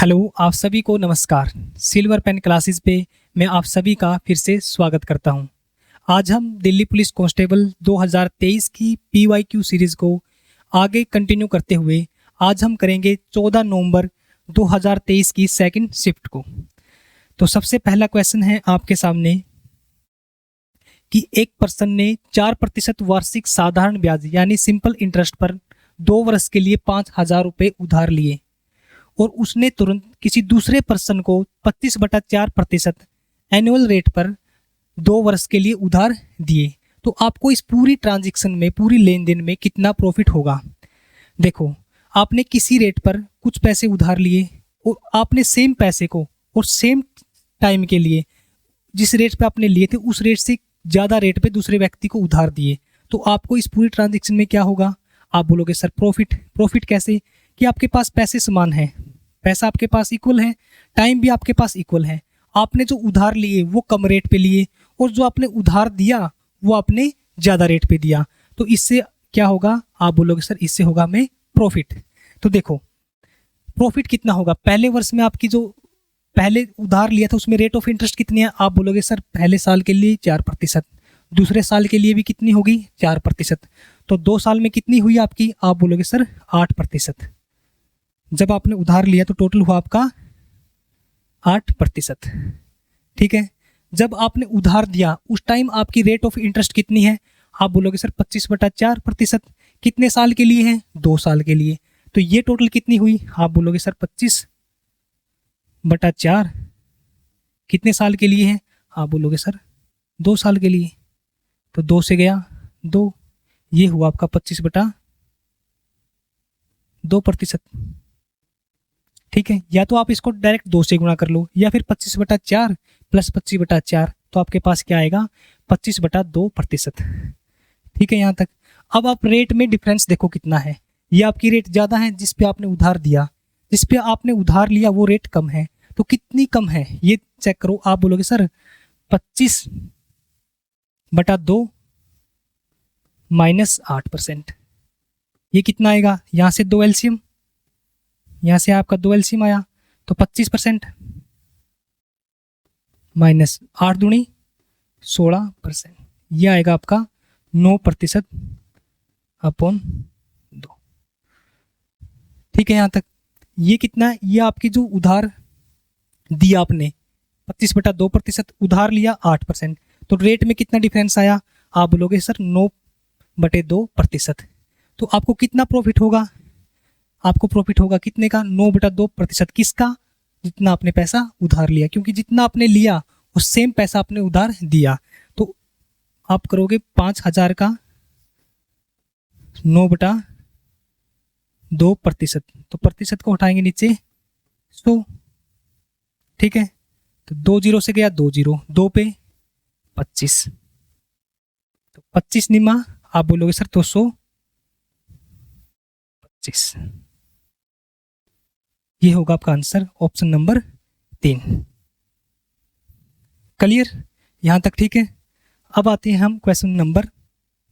Hello, आप सभी को नमस्कार। सिल्वर पेन क्लासेस पे मैं आप सभी का फिर से स्वागत करता हूं। आज हम दिल्ली पुलिस कांस्टेबल 2023 की पीवाईक्यू सीरीज़ को आगे कंटिन्यू करते हुए आज हम करेंगे 14 नवंबर 2023 की सेकंड शिफ्ट को। तो सबसे पहला क्वेश्चन है आपके सामने कि एक पर्सन ने 4% वार्षिक साधारण ब्याज यानी सिंपल इंटरेस्ट पर 2 वर्ष के लिए 5,000 रुपये उधार लिए और उसने तुरंत किसी दूसरे पर्सन को 25/4% एनुअल रेट पर 2 वर्ष के लिए उधार दिए, तो आपको इस पूरी ट्रांजैक्शन में, पूरी लेन देन में कितना प्रॉफिट होगा। देखो, आपने किसी रेट पर कुछ पैसे उधार लिए और आपने सेम पैसे को और सेम टाइम के लिए जिस रेट पे आपने लिए थे उस रेट से ज़्यादा रेट पे दूसरे व्यक्ति को उधार दिए, तो आपको इस पूरी ट्रांजैक्शन में क्या होगा। आप बोलोगे सर प्रॉफिट कैसे, कि आपके पास पैसे समान हैं, पैसा आपके पास इक्वल है, टाइम भी आपके पास इक्वल है। आपने जो उधार लिए वो कम रेट पे लिए और जो आपने उधार दिया वो आपने ज़्यादा रेट पे दिया, तो इससे क्या होगा। आप बोलोगे सर इससे होगा हमें प्रॉफिट। तो देखो प्रॉफिट कितना होगा। पहले वर्ष में आपकी जो पहले उधार लिया था उसमें रेट ऑफ इंटरेस्ट कितनी है। आप बोलोगे सर पहले साल के लिए 4%, दूसरे साल के लिए भी कितनी होगी 4%, तो 2 साल में कितनी हुई आपकी। आप बोलोगे सर 8%। जब आपने उधार लिया तो टोटल हुआ आपका 8%। ठीक है, जब आपने उधार दिया उस टाइम आपकी रेट ऑफ इंटरेस्ट कितनी है। आप बोलोगे सर 25/4%। कितने साल के लिए है, 2 साल के लिए, तो ये टोटल कितनी हुई। आप बोलोगे सर 25/4 कितने साल के लिए है। आप बोलोगे सर 2 साल के लिए, तो 2 से गया 2, ये हुआ आपका 25/2%। ठीक है, या तो आप इसको डायरेक्ट 2 से गुणा कर लो या फिर 25/4 प्लस 25/4, तो आपके पास क्या आएगा 25/2%। ठीक है यहाँ तक। अब आप रेट में डिफरेंस देखो कितना है। ये आपकी रेट ज़्यादा है जिस पे आपने उधार दिया, जिस पे आपने उधार लिया वो रेट कम है, तो कितनी कम है ये चेक करो। आप बोलोगे सर 25/2 माइनस 8%, ये कितना आएगा। यहाँ से 2 एलसीएम, यहाँ से आपका 2 एलसीएम आया तो 25% माइनस 8 दूनी 16%, ये आएगा आपका 9% अपॉन 2। ठीक है यहाँ तक। ये कितना है, ये आपकी जो उधार दिया आपने 25/2%, उधार लिया 8%, तो रेट में कितना डिफरेंस आया। आप बोलोगे सर 9/2%, तो आपको कितना प्रॉफिट होगा। आपको प्रॉफिट होगा कितने का, 9/2%। किसका, जितना आपने पैसा उधार लिया, क्योंकि जितना आपने लिया और सेम पैसा आपने उधार दिया, तो आप करोगे 5,000 का 9/2%, तो प्रतिशत को उठाएंगे नीचे 100। ठीक है, तो 2 0 से गया 2 0, 2 पे 25, तो 25 निमा। आप बोलोगे सर 225, ये होगा आपका आंसर ऑप्शन नंबर 3। क्लियर यहां तक। ठीक है, अब आते हैं हम क्वेश्चन नंबर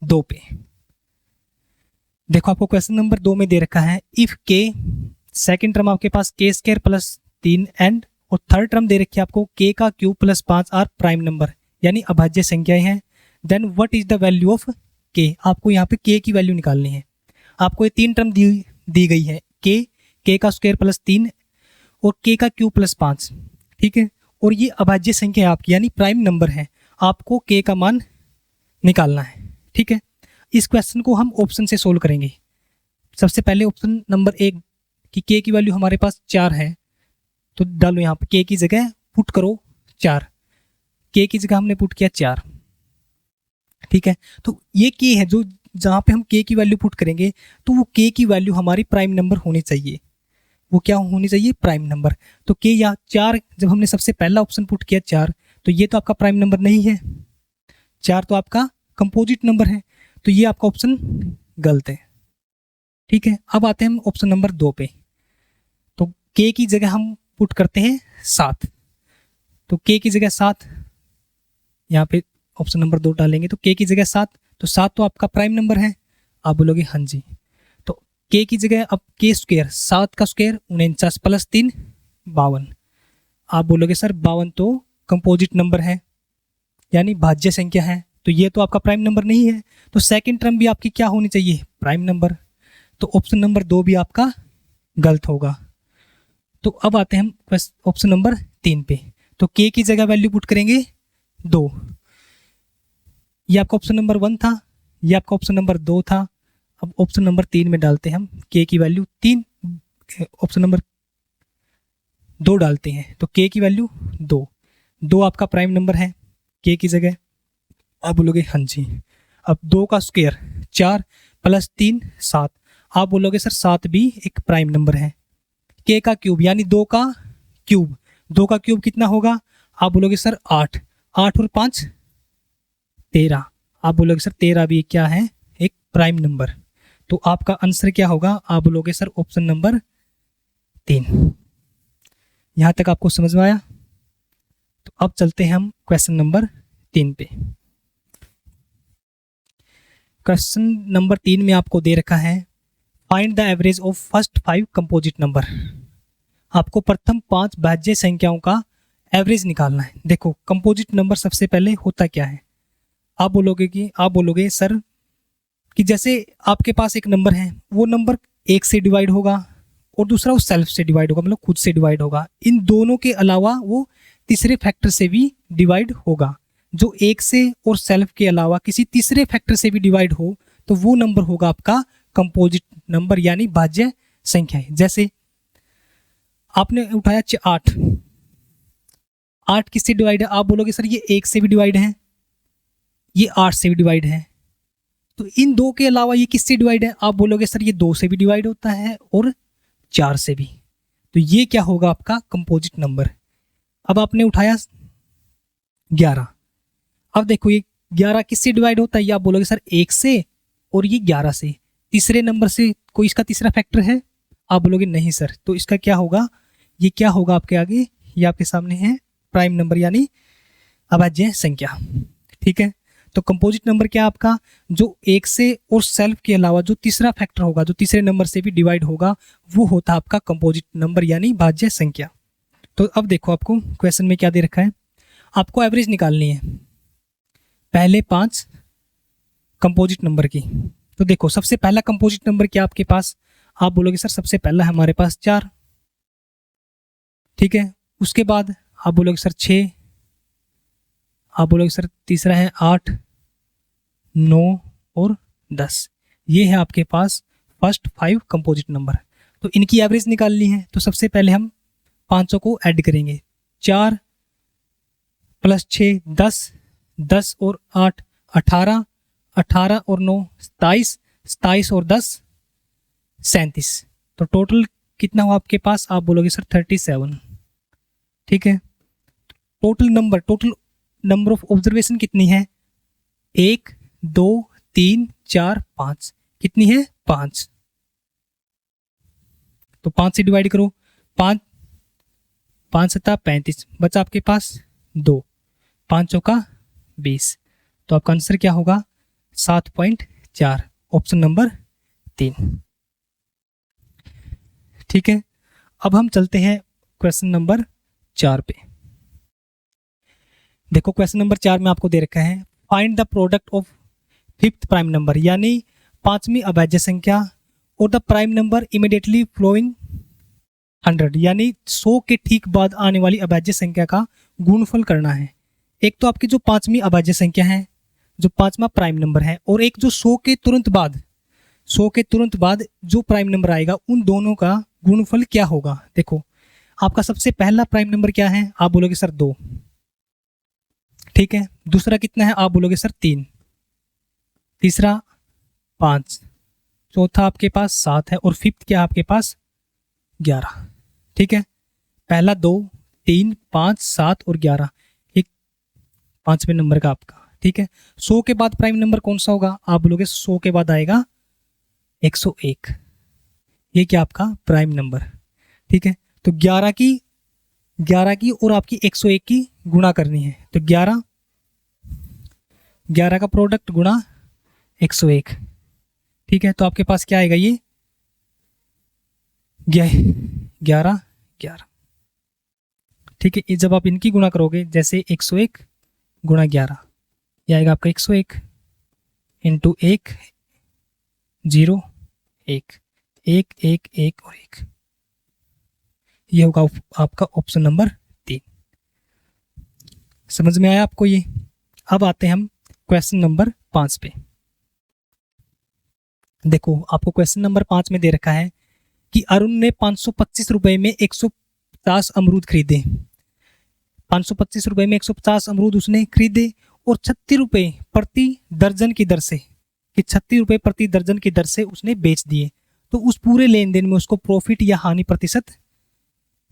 2 पे। देखो आपको क्वेश्चन नंबर 2 में दे रखा है इफ के, सेकंड टर्म आपके पास k² प्लस 3 एंड, और थर्ड टर्म दे रखी है आपको k का cube plus 5 are prime number यानी अभाज्य संख्याएं हैं। Then what is the value of k। आपको यहाँ पे k की वैल्यू निकालनी है। आपको ये 3 टर्म दी गई है, k का स्क्वायर प्लस 3 और k का क्यूब प्लस 5। ठीक है, और ये अभाज्य संख्या है आपकी यानी प्राइम नंबर है, आपको k का मान निकालना है। ठीक है, इस क्वेश्चन को हम ऑप्शन से सोल्व करेंगे। सबसे पहले ऑप्शन नंबर 1 कि k की वैल्यू हमारे पास 4 है, तो डालो यहाँ पे k की जगह पुट करो 4, k की जगह हमने पुट किया 4। ठीक है, तो ये k है जो जहाँ पे हम k की वैल्यू पुट करेंगे तो वो k की वैल्यू हमारी प्राइम नंबर होनी चाहिए। वो क्या होनी चाहिए, प्राइम नंबर। तो k या 4, जब हमने सबसे पहला ऑप्शन पुट किया 4, तो ये तो आपका प्राइम नंबर नहीं है, 4 तो आपका कंपोजिट नंबर है, तो ये आपका ऑप्शन गलत है। ठीक है, अब आते हैं हम ऑप्शन नंबर 2 पे। तो k की जगह हम पुट करते हैं 7, तो k की जगह 7, यहाँ पे ऑप्शन नंबर 2 डालेंगे तो k की जगह 7, तो 7 तो आपका प्राइम नंबर है। आप बोलोगे हाँ जी, तो k की जगह अब k स्क्वायर, 7 का स्क्वायर 49 प्लस 3 52। आप बोलोगे सर 52 तो कंपोजिट नंबर है यानी भाज्य संख्या है, तो ये तो आपका प्राइम नंबर नहीं है, तो सेकंड टर्म भी आपकी क्या होनी चाहिए, प्राइम नंबर। तो ऑप्शन नंबर 2 भी आपका गलत होगा। तो अब आते हैं हम ऑप्शन नंबर 3 पे। तो के की जगह वैल्यू पुट करेंगे 2। ये आपका ऑप्शन नंबर 1 था, ये आपका ऑप्शन नंबर 2 था। अब ऑप्शन नंबर 3 में डालते हैं हम के की वैल्यू 3, ऑप्शन नंबर 2 डालते हैं तो के की वैल्यू 2। 2 आपका प्राइम नंबर है के की जगह। आप बोलोगे हाँ जी। अब 2 का स्क्वायर 4 प्लस 3 7। आप बोलोगे सर 7 भी एक प्राइम नंबर है। के का क्यूब यानी 2 का क्यूब, 2 का क्यूब कितना होगा, आप बोलोगे सर 8। 8 और 5 13। आप बोलोगे सर 13 भी क्या है, एक प्राइम नंबर। तो आपका आंसर क्या होगा, आप बोलोगे सर ऑप्शन नंबर 3। यहां तक आपको समझ में आया। तो अब चलते हैं हम क्वेश्चन नंबर 3 पे। क्वेश्चन नंबर 3 में आपको दे रखा है find the average of first 5 composite number. आपको प्रथम 5 भाज्य संख्याओं का एवरेज निकालना है। देखो कंपोजिट नंबर सबसे पहले होता क्या है, आप बोलोगे सर कि जैसे आपके पास एक नंबर है, वो नंबर 1 से डिवाइड होगा और दूसरा वो सेल्फ से डिवाइड होगा, मतलब खुद से डिवाइड होगा। इन दोनों के अलावा वो तीसरे फैक्टर से भी डिवाइड होगा। जो 1 से और सेल्फ के अलावा किसी तीसरे फैक्टर से भी डिवाइड हो तो वो नंबर होगा आपका कंपोजिट नंबर यानी भाज्य संख्या है। जैसे आपने उठाया 8, 8 किससे डिवाइड है, आप बोलोगे सर ये 1 से भी डिवाइड है, ये 8 से भी डिवाइड है। तो इन 2 के अलावा ये किससे डिवाइड है, आप बोलोगे सर ये 2 से भी डिवाइड होता है और 4 से भी। तो ये क्या होगा आपका कंपोजिट नंबर। अब आपने उठाया 11। अब देखो ये 11 किससे डिवाइड होता है, ये आप बोलोगे सर 1 से और ये 11 से। तीसरे नंबर से कोई इसका तीसरा फैक्टर है, आप बोलोगे नहीं सर। तो इसका क्या होगा, ये क्या होगा आपके आगे, ये आपके सामने है प्राइम नंबर यानी अभाज्य संख्या। ठीक है, तो कंपोजिट नंबर क्या आपका, जो 1 से और सेल्फ के अलावा जो तीसरा फैक्टर होगा, जो तीसरे नंबर से भी डिवाइड होगा, वो होता है आपका कंपोजिट नंबर यानी भाज्य संख्या। तो अब देखो आपको क्वेश्चन में क्या दे रखा है, आपको एवरेज निकालनी है पहले 5 कंपोजिट नंबर की। तो देखो सबसे पहला कंपोजिट नंबर क्या आपके पास, आप बोलोगे सर सबसे पहला है हमारे पास 4। ठीक है, उसके बाद आप बोलोगे सर 6, आप बोलोगे सर तीसरा है 8, 9 और 10। ये है आपके पास फर्स्ट 5 कंपोजिट नंबर। तो इनकी एवरेज निकालनी है, तो सबसे पहले हम 500 को ऐड करेंगे। 4 प्लस 6 10, 10 और 8 18, 18 और 9 27, 27 और 10 37। तो टोटल कितना हुआ आपके पास, आप बोलोगे सर 37। ठीक है, टोटल नंबर ऑफ ऑब्जर्वेशन कितनी है, 1 2 3 4 5। कितनी है, 5। तो 5 से डिवाइड करो, 5 5 7 35, बचा आपके पास 2, 5 चौका 20। तो आपका आंसर क्या होगा 7.4, ऑप्शन नंबर 3। ठीक है, अब हम चलते हैं क्वेश्चन नंबर 4 पे। देखो क्वेश्चन नंबर 4 में आपको दे रखा है find the product of 5th prime number, यानी 5वीं अभाज्य संख्या और the prime number immediately following 100, यानी 100 के ठीक बाद आने वाली अभाज्य संख्या का गुणनफल करना है। एक तो आपकी जो 5वीं अभाज्य संख्या है, जो 5वां प्राइम नंबर है, और एक जो 100 के तुरंत बाद जो प्राइम नंबर आएगा, उन दोनों का गुणनफल क्या होगा। देखो आपका सबसे पहला प्राइम नंबर क्या है, आप बोलोगे सर 2। ठीक है, दूसरा कितना है, आप बोलोगे सर 3, तीसरा 5, चौथा आपके पास 7 है और 5th क्या आपके पास 11। ठीक है, पहला 2 3 5 7 और 11, एक 5वें नंबर का आपका। ठीक है, 100 के बाद प्राइम नंबर कौन सा होगा, आप बोलोगे 100 के बाद आएगा 101। ये क्या आपका प्राइम नंबर। ठीक है, तो 11 की और आपकी 101 की गुणा करनी है, तो 11 का प्रोडक्ट गुणा 101। ठीक है, तो आपके पास क्या आएगा, ये 11 11। ठीक है, ये जब आप इनकी गुणा करोगे, जैसे 101 गुणा 11, ये आएगा आपका 101 इंटू 1 0 1 1 1 1 और 1, ये होगा आपका ऑप्शन नंबर 3। समझ में आया आपको ये? अब आते हैं हम क्वेश्चन नंबर 5 पे। देखो, आपको क्वेश्चन नंबर 5 में दे रखा है कि अरुण ने 525 रुपए में 150 अमरूद खरीदे। 525 रुपए में 150 अमरूद उसने खरीदे और 36 रुपए प्रति दर्जन की दर से, कि 36 रुपए प्रति दर्जन की दर से उसने बेच दिए। तो उस पूरे लेन देन में उसको प्रॉफिट या हानि प्रतिशत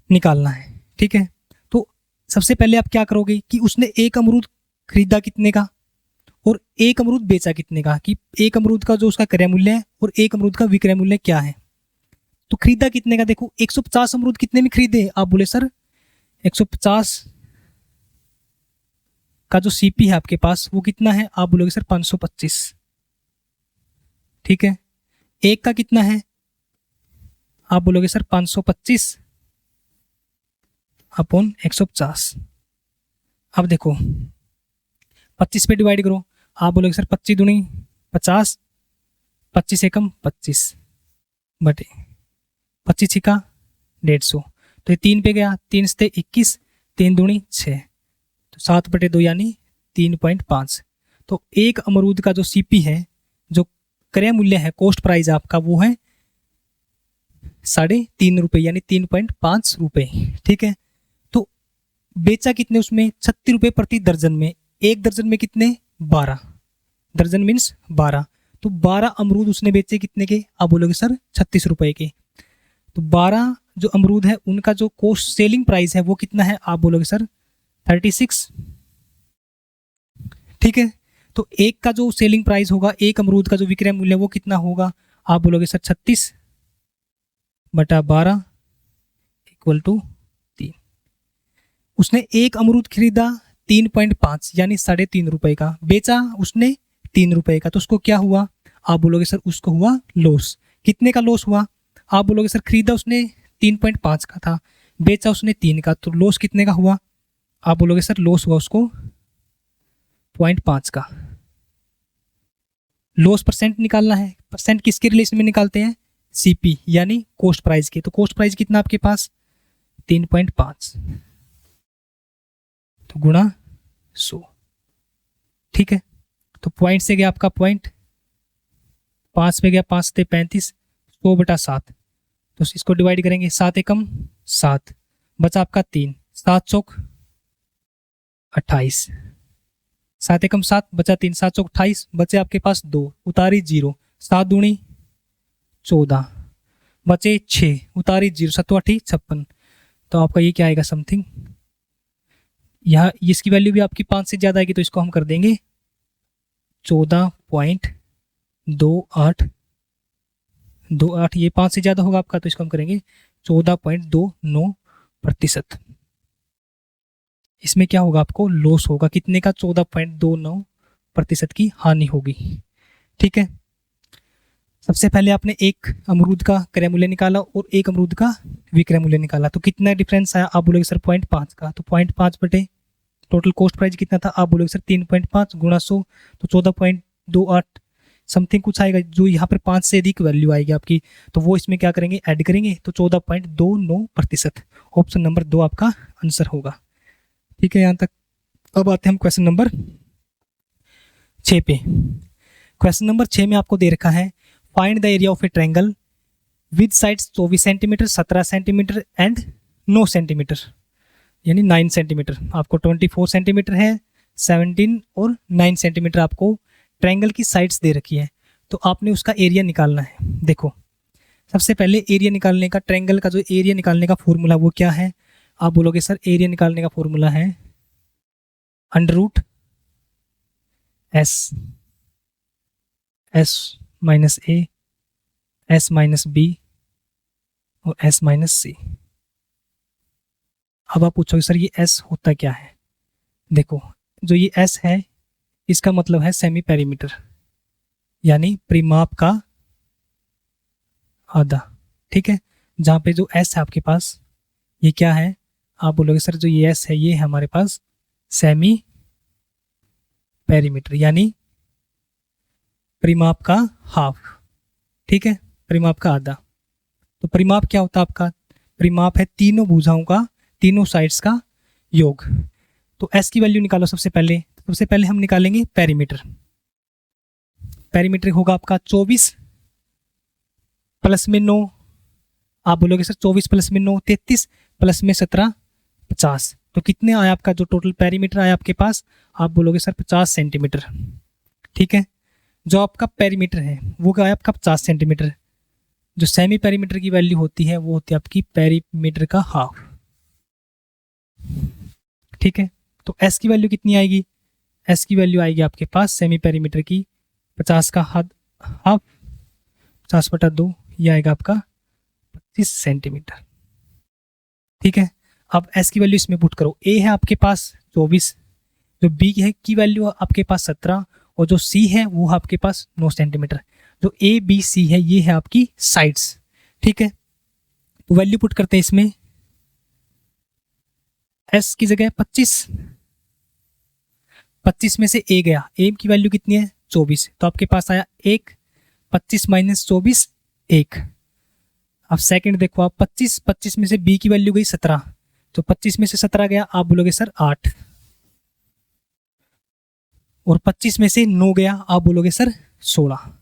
निकालना है। ठीक है, तो सबसे पहले आप क्या करोगे कि उसने एक अमरूद खरीदा कितने का और एक अमरूद बेचा कितने का, कि एक अमरूद का जो उसका क्रय मूल्य है और एक अमरूद का विक्रय मूल्य क्या है। तो खरीदा कितने का, देखो 150 अमरूद कितने में खरीदे, आप बोले सर 150 का जो सीपी है आपके पास वो कितना है, आप बोलोगे सर 525। ठीक है, एक का कितना है, आप बोलोगे सर 525 अपॉन 150। अब देखो 25 पे डिवाइड करो, आप बोलोगे सर 25 दूनी 50, 25 एकम 25 बटे 25 छिका 150, तो ये 3 पे गया, 3 से 21, 3 दूनी 6, तो 7 बटे 2 यानी 3.5। तो एक अमरूद का जो सीपी है, जो क्रय मूल्य है, कॉस्ट प्राइस आपका, वो है 3.5 रुपये यानी 3.5 रुपये। ठीक है, तो बेचा कितने उसमें, 36 रुपये प्रति दर्जन में। एक दर्जन में कितने, 12, दर्जन मीन्स 12, तो 12 अमरूद उसने बेचे कितने के, आप बोलोगे सर 36 रुपये के। तो 12 जो अमरूद है उनका जो कॉस्ट सेलिंग प्राइस है वो कितना है, आप बोलोगे सर 36। ठीक है, तो एक का जो सेलिंग प्राइस होगा, एक अमरूद का जो विक्रय मूल्य वो कितना होगा, आप बोलोगे सर 36 बटा 12 इक्वल टू 3। उसने एक अमरूद खरीदा 3.5 यानी 3.5 रुपए का, बेचा उसने 3 रुपए का, तो उसको क्या हुआ, आप बोलोगे सर उसको हुआ लॉस। कितने का लॉस हुआ, आप बोलोगे सर खरीदा उसने 3.5 का था, बेचा उसने 3 का, तो लॉस कितने का हुआ, आप बोलोगे सर लॉस हुआ उसको 0.5 का। लॉस परसेंट निकालना है, परसेंट किसके रिलेशन में निकालते हैं, सीपी यानी कॉस्ट प्राइस के। तो कॉस्ट प्राइस कितना आपके पास 3.5, तो गुणा 100। ठीक है, तो पॉइंट से गया आपका पॉइंट, 5 पे गया, 5 से 35, 100 बटा 7, तो इसको डिवाइड करेंगे, 7 एकम 7, बचा आपका 3, 7 चौक 28, 7 एकम 7 बचा 3, 7 चौक 28, बचे आपके पास 2, उतारी 0, 7 दूनी 14, बचे 6, उतारी 0, 7 8 56, तो आपका ये क्या आएगा समथिंग, यहाँ इसकी वैल्यू भी आपकी 5 से ज़्यादा आएगी, तो इसको हम कर देंगे 14.28, ये 5 से ज़्यादा होगा आपका, तो इसको हम करेंगे 14.29%। इसमें क्या होगा, आपको लॉस होगा कितने का, 14.29% की हानि होगी। ठीक है, सबसे पहले आपने एक अमरूद का क्रय मूल्य निकाला और एक अमरूद का विक्रय मूल्य निकाला, तो कितना डिफरेंस आया, आप बोलोगे सर 0.5 का, तो 0.5 बटे टोटल कॉस्ट प्राइस कितना था, आप बोलोगे सर 3.5 गुणा 100, तो 14.28 समथिंग कुछ आएगा। जो यहाँ पर 5 से अधिक वैल्यू आएगी आपकी, तो वो इसमें क्या करेंगे, ऐड करेंगे, तो 14.29%, ऑप्शन नंबर 2 आपका आंसर होगा। ठीक है, यहाँ तक। अब आते हैं हम क्वेश्चन नंबर 6 पे। क्वेश्चन नंबर 6 में आपको दे रखा है, find the area of A triangle with sides 24 centimetre, 17 centimetre and 9 centimetre, यानी 9 सेंटीमीटर। आपको 24 सेंटीमीटर है, 17 और 9 सेंटीमीटर आपको ट्रायंगल की साइड्स दे रखी है, तो आपने उसका एरिया निकालना है। देखो, सबसे पहले एरिया निकालने का, ट्रायंगल का जो एरिया निकालने का फॉर्मूला वो क्या है, आप बोलोगे सर एरिया निकालने का फॉर्मूला है √S S-A, S-B और S-C। अब आप पूछोगे सर ये S होता क्या है। देखो, जो ये S है इसका मतलब है सेमी पेरीमीटर, यानी परिमाप का आधा। ठीक है, जहाँ पे जो S है आपके पास, ये क्या है, आप बोलोगे सर जो ये एस है ये है हमारे पास सेमी पेरीमीटर यानी परिमाप का हाफ, ठीक है, परिमाप का आधा। तो परिमाप क्या होता है आपका? परिमाप है तीनों भुजाओं का, तीनों साइड्स का योग। तो एस की वैल्यू निकालो सबसे पहले। सबसे पहले हम निकालेंगे पेरीमीटर। पेरीमीटर होगा आपका 24 प्लस में 9, आप बोलोगे सर 24 प्लस में 9 33 प्लस में 17 50। तो कितने आया आपका जो टोटल पेरीमीटर आया आपके पास? आप बोलोगे सर 50 सेंटीमीटर, ठीक है। जो आपका पेरीमीटर है वो क्या है आपका 50 सेंटीमीटर। जो सेमी पेरीमीटर की वैल्यू होती है वो होती है आपकी पेरीमीटर का हाफ, ठीक है। तो एस की वैल्यू कितनी आएगी? एस की वैल्यू आएगी आपके पास सेमी पेरीमीटर की 50 का हाफ 50/2, ये आएगा आपका 25 सेंटीमीटर, ठीक है। अब एस की वैल्यू इसमें पुट करो। ए है आपके पास 24, जो बी है की वैल्यू आपके पास 17 और जो सी है वो आपके पास 9 सेंटीमीटर। जो ए बी सी है ये है आपकी साइड्स, ठीक है। तो वैल्यू पुट करते हैं इसमें। एस की जगह 25 में से ए गया, ए की वैल्यू कितनी है 24, तो आपके पास आया 1, 25 माइनस 24 1। अब सेकंड देखो आप 25 में से बी की वैल्यू गई 17, तो 25 में से 17 गया, आप बोलोगे सर 8। और 25 में से 9 गया, आप बोलोगे सर 16।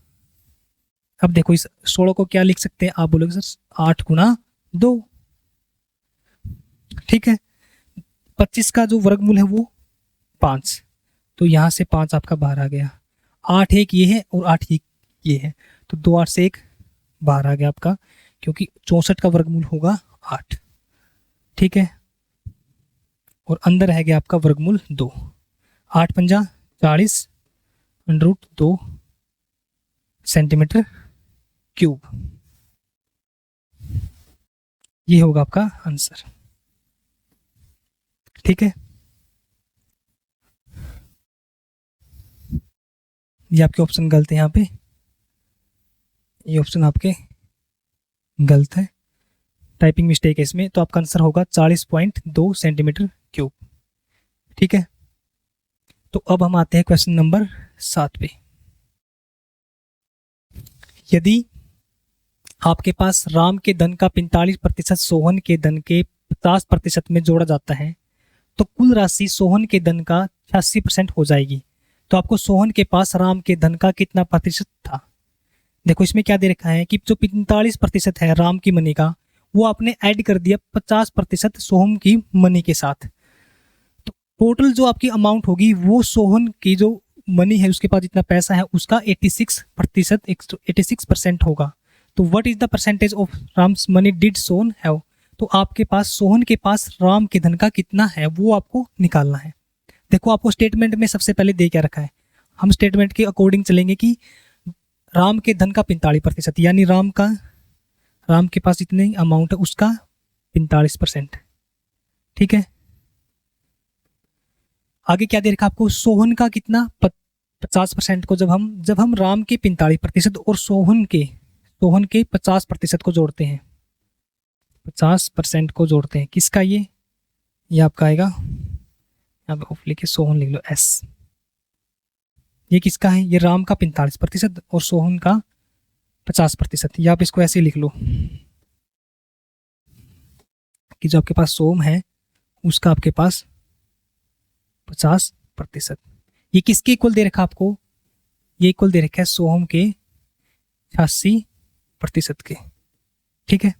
अब देखो इस 16 को क्या लिख सकते हैं? आप बोलोगे सर 8 गुना 2, ठीक है। 25 का जो वर्गमूल है वो 5, तो यहाँ से 5 आपका बाहर आ गया। 8 एक ये है और 8 ये है, तो 2 8 से 1 बाहर आ गया आपका, क्योंकि 64 का वर्गमूल होगा 8, ठीक है। और अंदर रह गया आपका वर्गमूल 2। 8 पंजा 40 √2 सेंटीमीटर क्यूब, ये होगा आपका आंसर, ठीक है। ये आपके ऑप्शन गलत है, यहाँ पे ये ऑप्शन आपके गलत है, टाइपिंग मिस्टेक है इसमें। तो आपका आंसर होगा 40.2 सेंटीमीटर क्यूब, ठीक है। तो अब हम आते हैं क्वेश्चन नंबर 7 पे। यदि आपके पास राम के धन का 45% सोहन के धन के 50% में जोड़ा जाता है तो कुल राशि सोहन के धन का 86% हो जाएगी। तो आपको सोहन के पास राम के धन का कितना प्रतिशत था? देखो इसमें क्या दे रखा है कि जो 45% है राम की मनी का, वो आपने ऐड कर दिया 50% सोहम की मनी के साथ। तो टोटल जो आपकी अमाउंट होगी वो सोहन की जो मनी है उसके पास जितना पैसा है उसका 86% होगा। तो what is the percentage of Ram's money did Sohan have? तो आपके पास सोहन के पास राम के धन का कितना है वो आपको निकालना है। देखो आपको स्टेटमेंट में सबसे पहले दे क्या रखा है, हम स्टेटमेंट के अकॉर्डिंग चलेंगे कि राम के धन का 45%, यानी राम के पास जितनी अमाउंट है उसका 45%, ठीक है। आगे क्या दे रखा आपको? सोहन का कितना 50% को जब हम राम के 45% और सोहन के 50% को जोड़ते हैं, 50% को जोड़ते हैं, किसका ये आपका आएगा, यहाँ पे ऑफ लिखे सोहन लिख लो एस। ये किसका है? ये राम का 45% और सोहन का 50%। या आप इसको ऐसे लिख लो कि जो आपके पास सोम है उसका आपके पास 50%। ये किसके इक्वल दे रखा आपको? ये इक्वल दे रखा है सोहम के 86% के, ठीक है।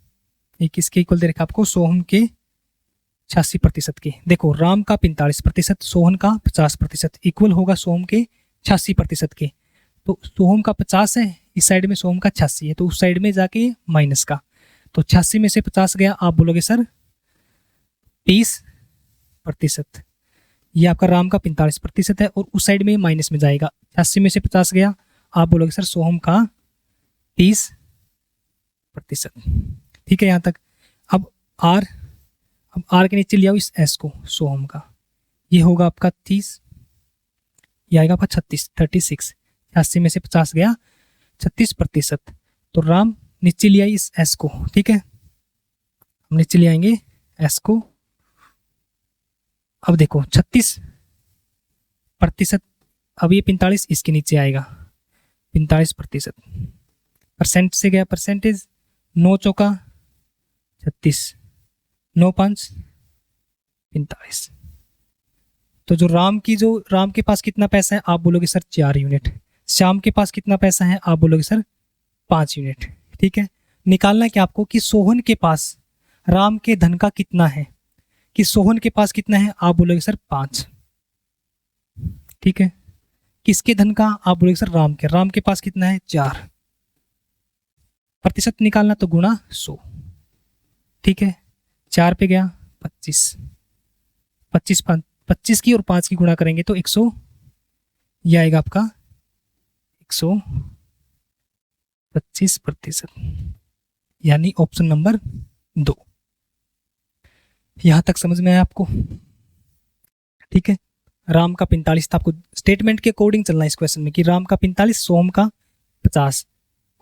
ये किसके इक्वल दे रखा आपको? सोहम के 86% के। देखो राम का 45%, सोहन का 50% इक्वल होगा सोहम के 86% के। तो सोहम का 50 है, इस साइड में सोहम का 86 है, तो उस साइड में जाके माइनस का, तो 86 में से 50 गया, आप बोलोगे सर 30%। ये आपका राम का 45% है और उस साइड में माइनस में जाएगा, 86 में से 50 गया, आप बोलोगे सर सोहम का 30%, ठीक है यहाँ तक। अब आर के नीचे ले आओ इस एस को, सोहम का, ये होगा आपका 30, ये आएगा आपका 36, 86 में से 50 गया 36%। तो राम नीचे ले आई इस एस को, ठीक है, हम नीचे ले आएंगे एस को अब देखो 36%, अब ये 45 इसके नीचे आएगा, 45%। परसेंट से गया परसेंटेज, 9 चौका 36, 9 5 45। तो जो राम के पास कितना पैसा है, आप बोलोगे सर 4 यूनिट। श्याम के पास कितना पैसा है, आप बोलोगे सर 5 यूनिट। ठीक है, निकालना है कि आपको कि सोहन के पास राम के धन का कितना है, कि सोहन के पास कितना है, आप बोलोगे सर 5। ठीक है, किसके धन का, आप बोलोगे सर राम के पास कितना है 4। प्रतिशत निकालना तो गुणा 100। ठीक है, 4 पे गया 25, 25 की और 5 की गुणा करेंगे तो 100, यह आएगा आपका 125%, यानी ऑप्शन नंबर 2। यहां तक समझ में आया आपको? ठीक है, राम का 45 था, आपको स्टेटमेंट के अकॉर्डिंग चलना है इस क्वेश्चन में कि राम का 45, सोहम का 50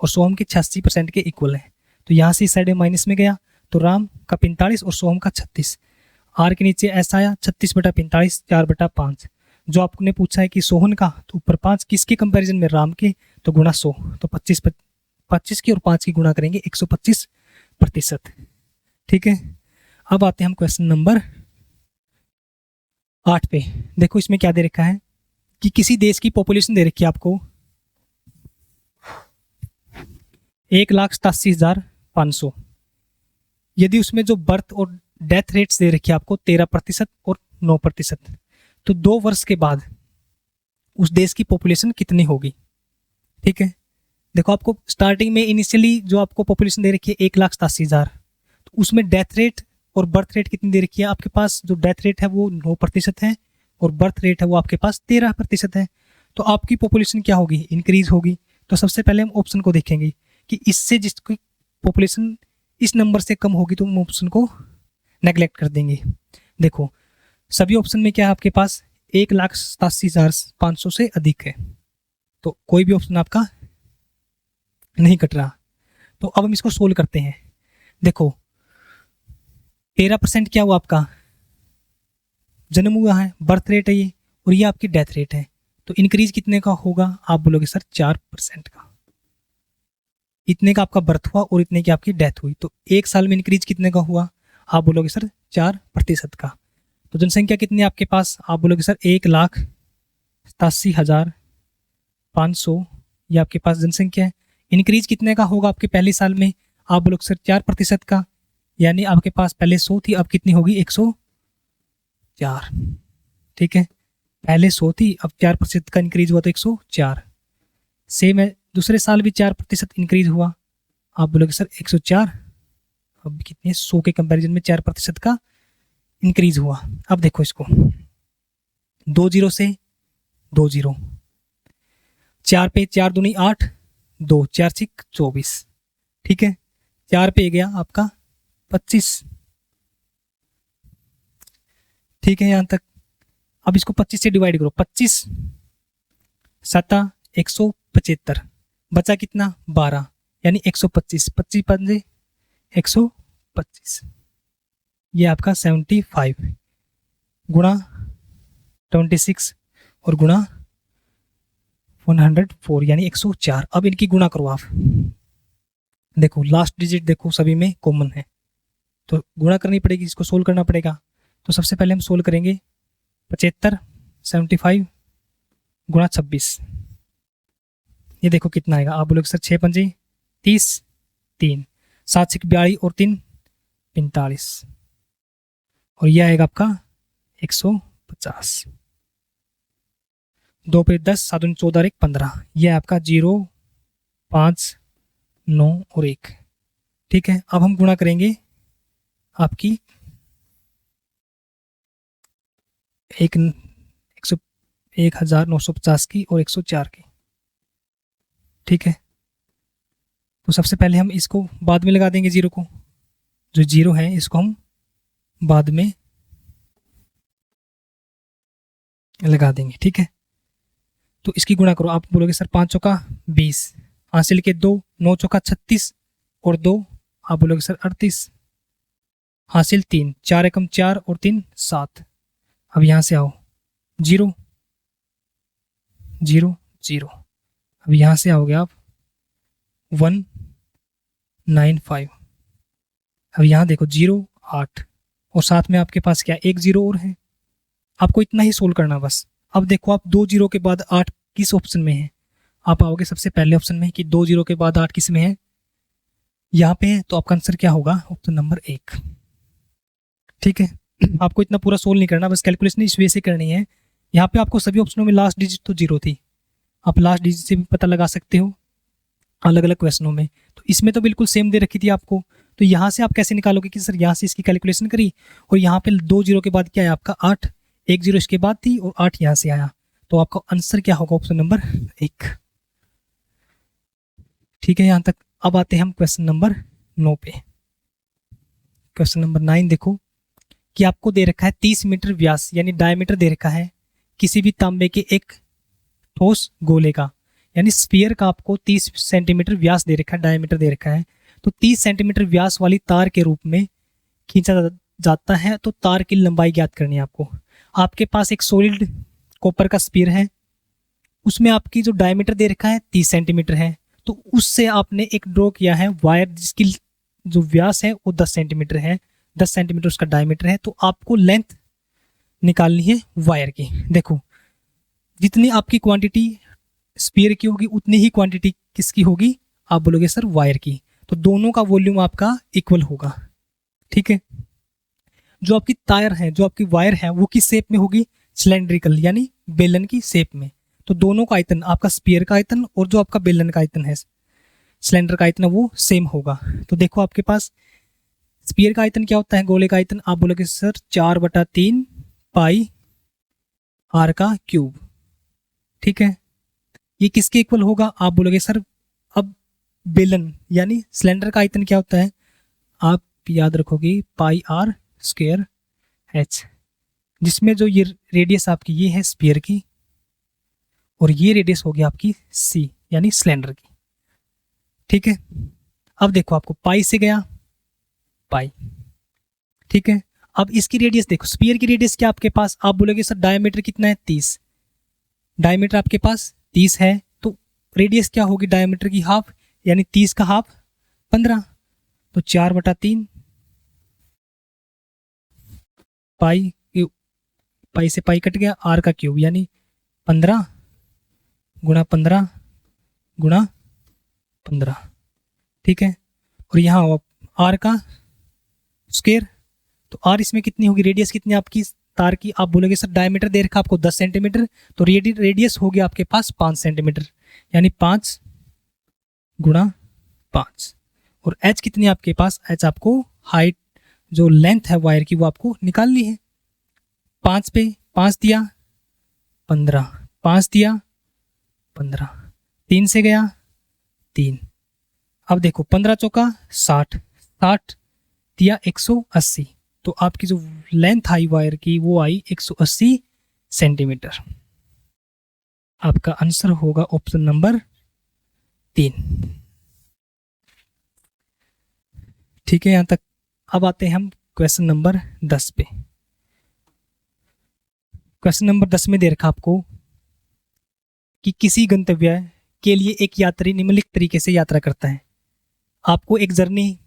और सोहम के 86% के इक्वल है। तो यहाँ से इस साइड माइनस में गया तो राम का 45 और सोहम का 36, आर के नीचे ऐसा आया 36/45, 4/5। जो आपने पूछा है कि सोहन का, तो ऊपर 5 किसके कंपैरिजन में, राम के, तो गुणा 100, तो 25 की और 5 की गुणा करेंगे 125%। ठीक है, अब आते हैं हम क्वेश्चन नंबर 8 पे। देखो इसमें क्या दे रखा है कि किसी देश की पॉपुलेशन दे रखी है आपको 1,87,500। यदि उसमें जो बर्थ और डेथ रेट्स दे रखी है आपको 13% और 9%, तो 2 वर्ष के बाद उस देश की पॉपुलेशन कितनी होगी? ठीक है, देखो आपको स्टार्टिंग में इनिशियली जो आपको पॉपुलेशन दे रखी है 1,87,000, तो उसमें डेथ रेट और बर्थ रेट कितनी दे रखी है आपके पास? जो डेथ रेट है वो 9% है और बर्थ रेट है वो आपके पास 13% है। तो आपकी पॉपुलेशन क्या होगी? इंक्रीज होगी। तो सबसे पहले हम ऑप्शन को देखेंगे कि इससे जिसकी पॉपुलेशन इस नंबर से कम होगी तो हम ऑप्शन को नेगलेक्ट कर देंगे। देखो सभी ऑप्शन में क्या है आपके पास, 1,87,500 से अधिक है, तो कोई भी ऑप्शन आपका नहीं कट रहा। तो अब हम इसको सोल्व करते हैं। देखो 13% क्या हुआ आपका, जन्म हुआ है, बर्थ रेट है ये, और ये आपकी डेथ रेट है। तो इंक्रीज कितने का होगा? आप बोलोगे सर 4% का। इतने का आपका बर्थ हुआ और इतने की आपकी डेथ हुई, तो एक साल में इंक्रीज कितने का हुआ? आप बोलोगे सर 4% का। तो जनसंख्या कितनी है आपके पास? आप बोलोगे सर 1,87,500, ये आपके पास जनसंख्या है। इंक्रीज कितने का होगा आपके पहले साल में? आप बोलोगे सर 4% का, यानी आपके पास पहले 100 थी, अब कितनी होगी? 104। ठीक है, पहले 100 थी, अब 4% का इंक्रीज हुआ तो 104। सेम है, दूसरे साल भी 4% इंक्रीज हुआ, आप बोलोगे सर 104। अब कितने 100 के कंपैरिजन में 4% का इंक्रीज हुआ। अब देखो इसको 2 जीरो से 2 जीरो, 4 पे 4 दूनी 8, 2 4 6 24। ठीक है, 4 पे गया आपका 25। ठीक है यहां तक। अब इसको 25 से डिवाइड करो, 25 7 175, बचा कितना 12, यानी 125, 25 पंजे 125, ये आपका 75 गुणा 26 और गुणा 104, यानी 104। अब इनकी गुणा करो आप। देखो लास्ट डिजिट देखो सभी में कॉमन है, तो गुणा करनी पड़ेगी, इसको सोल्व करना पड़ेगा। तो सबसे पहले हम सोल्व करेंगे 75 75 गुणा 26, ये देखो कितना आएगा। आप बोलोगे सर 6 पंजे 30, 3 7 6 42 और 3 45, और यह आएगा आपका 150। 2 पे 10, 7 14 और 1 15, यह आपका 0 5 9 और 1। ठीक है, अब हम गुणा करेंगे आपकी 1950 की और 104 की। ठीक है, तो सबसे पहले हम इसको बाद में लगा देंगे, जीरो को, जो जीरो है इसको हम बाद में लगा देंगे। ठीक है, तो इसकी गुणा करो। आप बोलोगे सर 5 चौका 20, हासिल के 2, 9 चौका 36 और 2, आप बोलोगे सर 38, हासिल 3, 4 एकम 4 और 3 7, अब यहाँ से आओ, 0 0 0। अब यहाँ से आओगे आप 195। अब यहाँ देखो 0 8 और साथ में आपके पास क्या, एक 0 और है। आपको इतना ही सोल्व करना बस। अब देखो आप 2 0 के बाद 8 किस ऑप्शन में है। आप आओगे सबसे पहले ऑप्शन में कि 2 0 के बाद 8 किस में है, यहाँ पे है। तो आपका आंसर क्या होगा, ऑप्शन नंबर 1। ठीक है, आपको इतना पूरा सोल्व नहीं करना, बस कैलकुलेशन इस वे से करनी है। यहाँ पे आपको सभी ऑप्शनों में लास्ट डिजिट तो 0 थी, आप लास्ट डिजिट से भी पता लगा सकते हो अलग अलग क्वेश्चनों में। तो इसमें तो बिल्कुल सेम दे रखी थी आपको, तो यहाँ से आप कैसे निकालोगे कि सर यहाँ से इसकी कैलकुलेशन करी और यहाँ पे 2 0 के बाद क्या है आपका 8, 1 0 इसके बाद थी और 8 यहाँ से आया। तो आपका आंसर क्या होगा, ऑप्शन नंबर 1। ठीक है, यहाँ तक। अब आते हैं हम क्वेश्चन नंबर 9 पे। क्वेश्चन नंबर 9 देखो कि आपको दे रखा है 30 मीटर व्यास यानी डायमीटर दे रखा है किसी भी तांबे के एक ठोस गोले का, यानी स्फीयर का आपको 30 सेंटीमीटर व्यास दे रखा है, डायमीटर दे रखा है। तो 30 सेंटीमीटर व्यास वाली तार के रूप में खींचा जाता है, तो तार की लंबाई ज्ञात करनी है आपको। आपके पास एक सॉलिड कॉपर का स्फीयर है, उसमें आपकी जो डायमीटर दे रखा है 30 सेंटीमीटर है, तो उससे आपने एक ड्रॉ किया है वायर जिसकी जो व्यास है वो 10 सेंटीमीटर है, 10 सेंटीमीटर उसका डायमीटर है। तो आपको लेंथ निकालनी है वायर की। देखो जितनी आपकी क्वांटिटी स्फीयर की होगी उतनी ही क्वांटिटी किसकी होगी, आप बोलोगे सर वायर की। तो दोनों का वॉल्यूम आपका इक्वल होगा। ठीक है, जो आपकी तार है, जो आपकी वायर है वो किस शेप में होगी, सिलेंड्रिकल यानी बेलन की शेप में। तो दोनों का आयतन, आपका स्फीयर का आयतन और जो आपका बेलन का आयतन है, सिलेंडर का आयतन, वो सेम होगा। तो देखो आपके पास स्फीयर का आयतन क्या होता है, गोले का आयतन, आप बोलोगे सर 4/3 पाई आर का क्यूब। ठीक है, ये किसके इक्वल होगा, आप बोलोगे सर अब बेलन यानी सिलेंडर का आयतन क्या होता है, आप याद रखोगे पाई आर स्क्वायर एच, जिसमें जो ये रेडियस आपकी ये है स्फीयर की और ये रेडियस होगी आपकी सी यानी सिलेंडर की। ठीक है, अब देखो आपको पाई से गया पाई। ठीक है, अब इसकी रेडियस देखो, स्फीयर की रेडियस क्या आपके पास, आप बोलोगे सर डायमीटर कितना है 30, डायमीटर आपके पास 30 है, तो रेडियस क्या होगी डायमीटर की हाफ, यानी 30 का हाफ 15। तो 4/3 पाई, पाई से पाई कट गया, आर का क्यूब यानी 15 गुणा 15 गुणा 15। ठीक है, और यहाँ आर का स्क्वायर, तो आर इसमें कितनी होगी, रेडियस कितनी आपकी तार की, आप बोलोगे सर डायमीटर दे रखा आपको 10 सेंटीमीटर, तो रेडियस होगी आपके पास 5 सेंटीमीटर यानी 5 गुणा 5। और एच कितनी आपके पास, एच आपको हाइट जो लेंथ है वायर की वो आपको निकालनी है। 5 पे 5 दिया 15, 5 दिया 15, 3 से गया 3। अब देखो 15 चौका 60, 60 दिया 180, तो आपकी जो लेंथ आई वायर की वो आई 180 सेंटीमीटर। आपका आंसर होगा ऑप्शन नंबर 3। ठीक है, यहां तक। अब आते हैं हम क्वेश्चन नंबर 10 पे। क्वेश्चन नंबर 10 में दे रखा आपको कि किसी गंतव्य के लिए एक यात्री निम्नलिखित तरीके से यात्रा करता है। आपको एक journey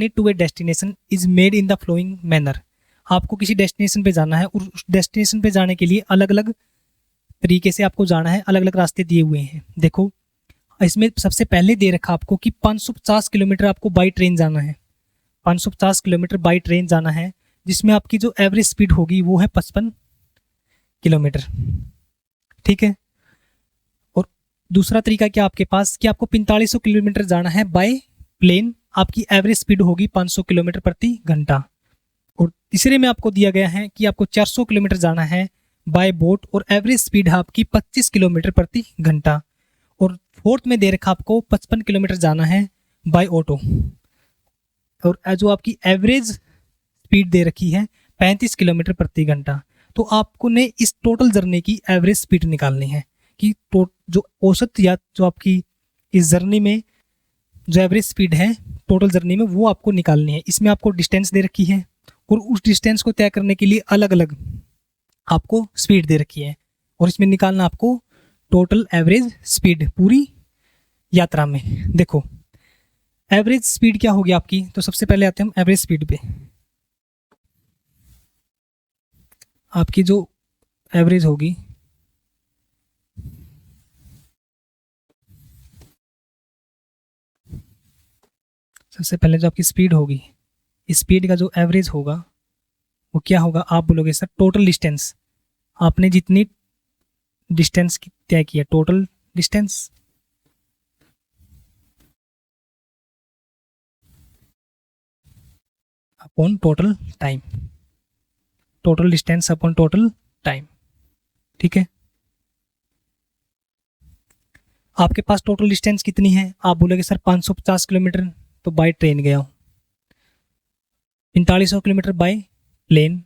to a destination is made in the following manner. आपको किसी डेस्टिनेशन पे जाना है और उस डेस्टिनेशन पे जाने के लिए अलग अलग तरीके से आपको जाना है, अलग अलग रास्ते दिए हुए हैं। देखो इसमें सबसे पहले दे रखा आपको कि 550 किलोमीटर आपको बाई ट्रेन जाना है, 550 किलोमीटर बाई ट्रेन जाना है, जिसमें आपकी जो एवरेज स्पीड होगी वो है 55 किलोमीटर। ठीक है, और दूसरा तरीका क्या आपके पास कि आपको 4500 किलोमीटर जाना है बाय प्लेन, आपकी एवरेज स्पीड होगी 500 किलोमीटर प्रति घंटा। और तीसरे में आपको दिया गया है कि आपको 400 किलोमीटर जाना है बाय बोट और एवरेज स्पीड है आपकी 25 किलोमीटर प्रति घंटा। और फोर्थ में दे रखा आपको 55 किलोमीटर जाना है बाय ऑटो, और जो आपकी एवरेज स्पीड दे रखी है 35 किलोमीटर प्रति घंटा। तो आपको ने इस टोटल जर्नी की एवरेज स्पीड निकालनी है कि जो औसत या जो आपकी इस जर्नी में जो एवरेज स्पीड है टोटल जर्नी में वो आपको निकालनी है। इसमें आपको डिस्टेंस दे रखी है और उस डिस्टेंस को तय करने के लिए अलग अलग आपको स्पीड दे रखी है और इसमें निकालना आपको टोटल एवरेज स्पीड पूरी यात्रा में। देखो एवरेज स्पीड क्या होगी आपकी, तो सबसे पहले आते हैं हम एवरेज स्पीड पे। आपकी जो एवरेज होगी सबसे पहले जो आपकी स्पीड होगी, स्पीड का जो एवरेज होगा वो क्या होगा, आप बोलोगे सर टोटल डिस्टेंस, आपने जितनी डिस्टेंस तय किया total distance upon total time, total distance upon total time. ठीक है, आपके पास टोटल डिस्टेंस कितनी है, आप बोलोगे सर 550 किलोमीटर, तो बाय ट्रेन गया हूँ, 4500 किलोमीटर बाय प्लेन,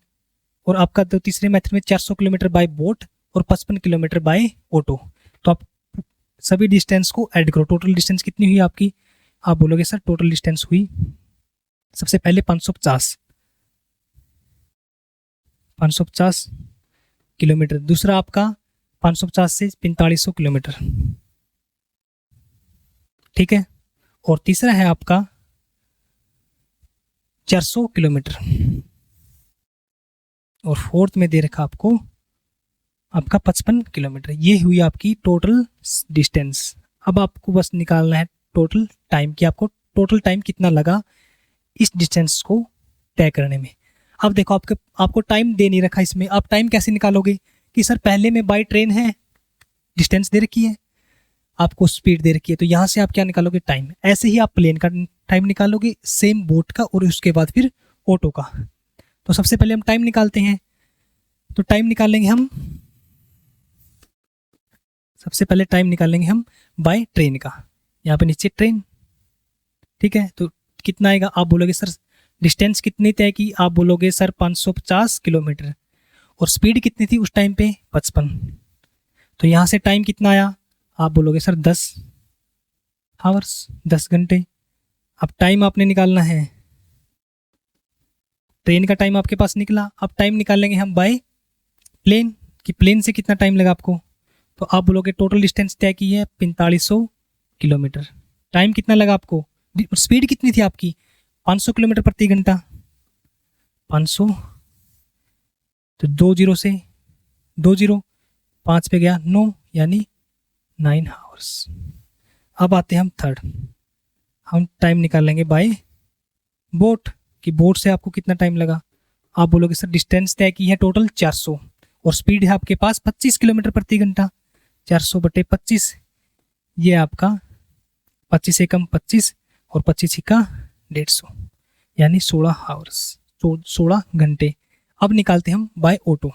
और आपका तो तीसरे मेथड में 400 किलोमीटर बाय बोट और 55 किलोमीटर बाय ऑटो। तो आप सभी डिस्टेंस को ऐड करो, टोटल डिस्टेंस कितनी हुई आपकी, आप बोलोगे सर टोटल डिस्टेंस हुई सबसे पहले 550 किलोमीटर, दूसरा आपका 550 से 4500 किलोमीटर। ठीक है, और तीसरा है आपका 400 किलोमीटर, और फोर्थ में दे रखा आपको आपका 55 किलोमीटर। ये हुई आपकी टोटल डिस्टेंस। अब आपको बस निकालना है टोटल टाइम, कि आपको टोटल टाइम कितना लगा इस डिस्टेंस को तय करने में। अब देखो आपको टाइम दे नहीं रखा इसमें, आप टाइम कैसे निकालोगे कि सर पहले में बाय ट्रेन है, डिस्टेंस दे रखी है, आपको स्पीड दे रखी है, तो यहाँ से आप क्या निकालोगे टाइम। ऐसे ही आप प्लेन का टाइम निकालोगे, सेम बोट का, और उसके बाद फिर ऑटो का। तो सबसे पहले हम टाइम निकालते हैं, तो टाइम निकालेंगे हम, सबसे पहले टाइम निकालेंगे हम बाय ट्रेन का, यहाँ पे नीचे ट्रेन। ठीक है, तो कितना आएगा, आप बोलोगे सर डिस्टेंस कितनी तय की, आप बोलोगे सर 550 किलोमीटर, और स्पीड कितनी थी उस टाइम पे 55, तो यहाँ से टाइम कितना आया, आप बोलोगे सर 10 आवर्स, 10 घंटे। अब टाइम आपने निकालना है, ट्रेन का टाइम आपके पास निकला, अब टाइम निकालेंगे हम बाय प्लेन, कि प्लेन से कितना टाइम लगा आपको, तो आप बोलोगे टोटल डिस्टेंस तय की है 4500 किलोमीटर, टाइम कितना लगा आपको, स्पीड कितनी थी आपकी 500 किलोमीटर प्रति घंटा, 500, तो 20 से 20 5 पे गया 9, यानी 9 आवर्स। अब आते हैं हम थर्ड, हम टाइम निकालेंगे बाय बोट, कि बोट से आपको कितना टाइम लगा, आप बोलोगे सर डिस्टेंस तय की है टोटल 400, और स्पीड है आपके पास 25 किलोमीटर प्रति घंटा, 400 बटे 25, ये आपका 25 एकम 25 और 25 का 150, यानी 16 आवर्स, 16 घंटे। अब निकालते हैं हम बाय ऑटो।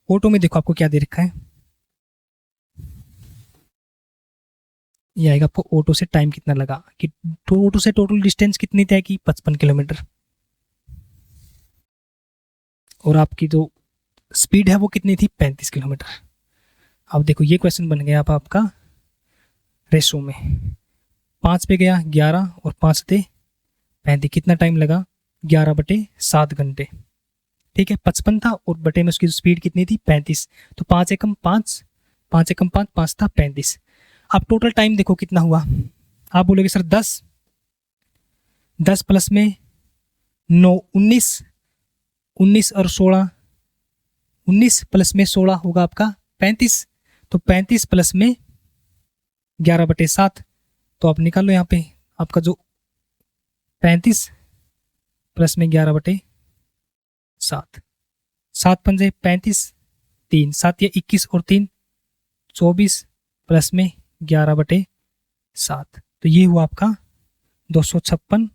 ऑटो में देखो आपको क्या दे रखा है, ये आएगा आपको ऑटो से टाइम कितना लगा, कि ऑटो से टोटल डिस्टेंस कितनी तय की 55 किलोमीटर, और आपकी जो स्पीड है वो कितनी थी 35 किलोमीटर। अब देखो ये क्वेश्चन बन गया आपका रेशो में, 5 पे गया 11 और 5 थे 35, कितना टाइम लगा 11 बटे 7 घंटे। ठीक है, 55 था और बटे में उसकी स्पीड कितनी थी 35, तो 5 एकम 5, 5 एकम 5, 5 था 35। अब टोटल टाइम देखो कितना हुआ, आप बोलोगे सर 10, 10 प्लस में 9 19, 19 और 16, 19 प्लस में 16 होगा आपका 35, तो 35 प्लस में 11 बटे 7, तो आप निकाल लो यहाँ पे आपका जो 35 प्लस में 11 बटे 7, 7 पंजे 35, 3 7 या 21 और 3 24 प्लस में 11 बटे 7, तो ये हुआ आपका 256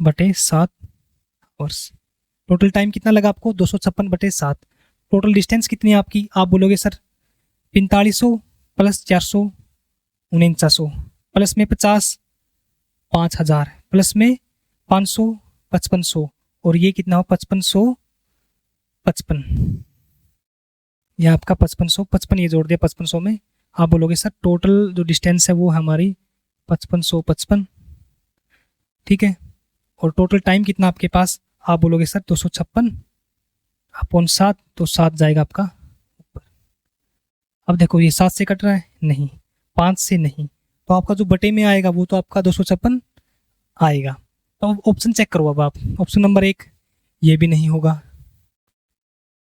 बटे 7 आवर्स। टोटल टाइम कितना लगा आपको 256 बटे 7। टोटल डिस्टेंस कितनी है आपकी, आप बोलोगे सर 4500 प्लस 400 4900 प्लस में 50 5000 प्लस में 500 5500, और ये कितना हो 5555, यह आपका 5555 ये जोड़ दिया 5500 में, आप बोलोगे सर टोटल जो डिस्टेंस है वो हमारी 5555। ठीक है, और टोटल टाइम कितना आपके पास, आप बोलोगे सर 256 अपॉन 7, तो 7 जाएगा आपका ऊपर। अब देखो ये 7 से कट रहा है, नहीं, 5 से नहीं, तो आपका जो बटे में आएगा वो तो आपका 256 आएगा। तो अब ऑप्शन चेक करो। अब आप ऑप्शन नंबर 1, ये भी नहीं होगा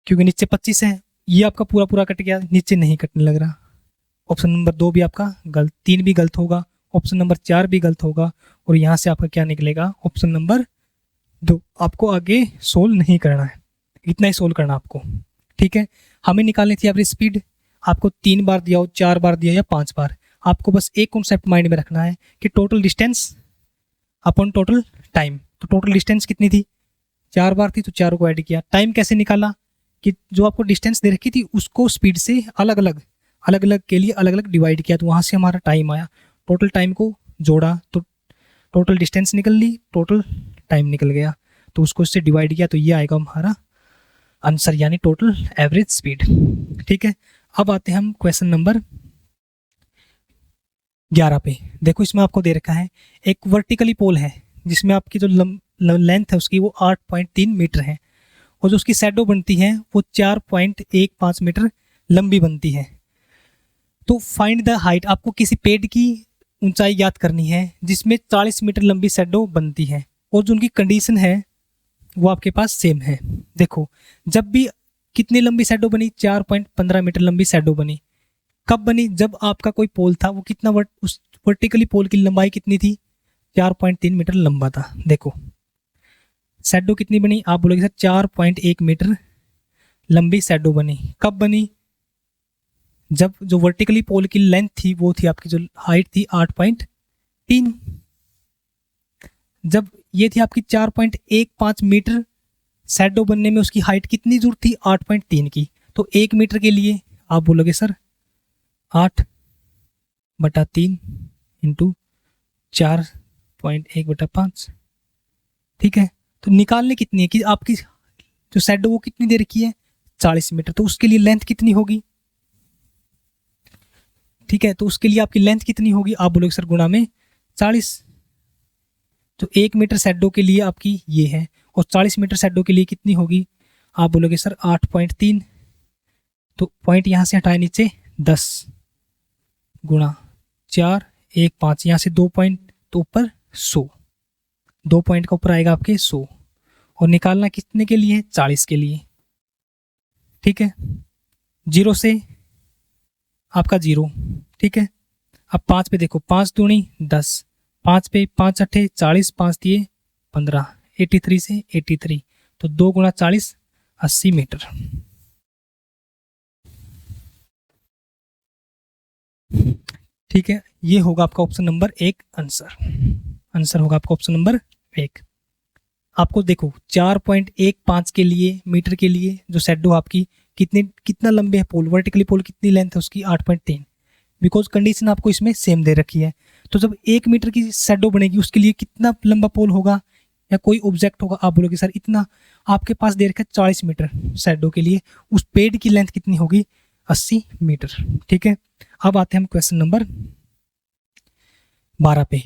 क्योंकि नीचे 25 है, ये आपका पूरा पूरा कट गया, नीचे नहीं कटने लग रहा। ऑप्शन नंबर 2 भी आपका गलत, 3 भी गलत होगा, ऑप्शन नंबर 4 भी गलत होगा, और यहाँ से आपका क्या निकलेगा, ऑप्शन नंबर 2। आपको आगे सोल्व नहीं करना है, इतना ही सोल्व करना आपको, ठीक है। हमें निकालनी थी एवरेज स्पीड, आपको 3 बार दिया हो, 4 बार दिया या 5 बार, आपको बस एक कॉन्सेप्ट माइंड में रखना है कि total distance upon total time. तो टोटल डिस्टेंस कितनी थी, 4 बार थी, तो 4 को ऐड किया। टाइम कैसे निकाला कि जो आपको डिस्टेंस दे रखी थी उसको स्पीड से अलग अलग के लिए अलग अलग डिवाइड किया, तो वहाँ से हमारा टाइम आया। टोटल टाइम को जोड़ा तो टोटल डिस्टेंस निकल ली, टोटल टाइम निकल गया, तो उसको इससे डिवाइड किया, तो ये आएगा हमारा आंसर, यानी टोटल एवरेज स्पीड, ठीक है। अब आते हैं हम क्वेश्चन नंबर 11 पे। देखो इसमें आपको दे रखा है एक वर्टिकली पोल है जिसमें आपकी जो लेंथ है उसकी वो 8.3 मीटर है, और जो उसकी शैडो बनती है वो 4.15 मीटर लंबी बनती है। तो फाइंड द हाइट, आपको किसी पेड़ की ऊंचाई याद करनी है जिसमें 40 मीटर लंबी शैडो बनती है, और जो उनकी कंडीशन है वो आपके पास सेम है। देखो जब भी कितनी लंबी शैडो बनी, 4.15 मीटर लंबी शैडो बनी। कब बनी, जब आपका कोई पोल था वो कितना उस वर्टिकली पोल की लंबाई कितनी थी, 4.3 मीटर लंबा था। देखो शैडो कितनी बनी, आप बोलोगे सर 4.1 मीटर लंबी शैडो बनी। कब बनी, जब जो वर्टिकली पोल की लेंथ थी वो थी आपकी, जो हाइट थी 8.3। जब ये थी आपकी 4.15 मीटर, शैडो बनने में उसकी हाइट कितनी जरूरत थी, 8.3 की। तो 1 मीटर के लिए आप बोलोगे सर 8/3 इंटू 4.1/5, ठीक है। तो निकालने कितनी है कि आपकी जो शैडो वो कितनी दे रखी है, 40 मीटर, तो उसके लिए लेंथ कितनी होगी, ठीक है। तो उसके लिए आपकी लेंथ कितनी होगी, आप बोलोगे सर गुणा में 40। तो 1 मीटर शैडो के लिए आपकी ये है, और 40 मीटर शैडो के लिए कितनी होगी, आप बोलोगे सर 8.3। तो पॉइंट यहाँ से हटाए नीचे 10 गुणा 4.15, यहाँ से 2 पॉइंट तो ऊपर 100, 2 पॉइंट का ऊपर आएगा आपके 100, और निकालना कितने के लिए, 40 के लिए, ठीक है। 0 से आपका 0, ठीक है। अब 5 पे देखो, 5 दूनी 10, 5 पे 5 अट्ठे 40, 5 दिए 15, 83 से 83, तो 2 गुणा 40 80 मीटर, ठीक है। ये होगा आपका ऑप्शन नंबर 1 आंसर होगा आपका ऑप्शन नंबर 1। आपको देखो 4.15 के लिए मीटर के लिए जो शैडो आपकी कितना लंबे है पोल, वर्टिकली पोल कितनी लेंथ है उसकी 8.3, बिकॉज कंडीशन आपको इसमें सेम दे रखी है। तो जब 1 मीटर की शैडो बनेगी उसके लिए कितना लंबा पोल होगा या कोई ऑब्जेक्ट होगा, आप बोलोगे सर इतना। आपके पास दे रखा है 40 मीटर शैडो के लिए, उस पेड़ की लेंथ कितनी होगी, 80 मीटर, ठीक है। अब आते हैं हम क्वेश्चन नंबर 12 पे।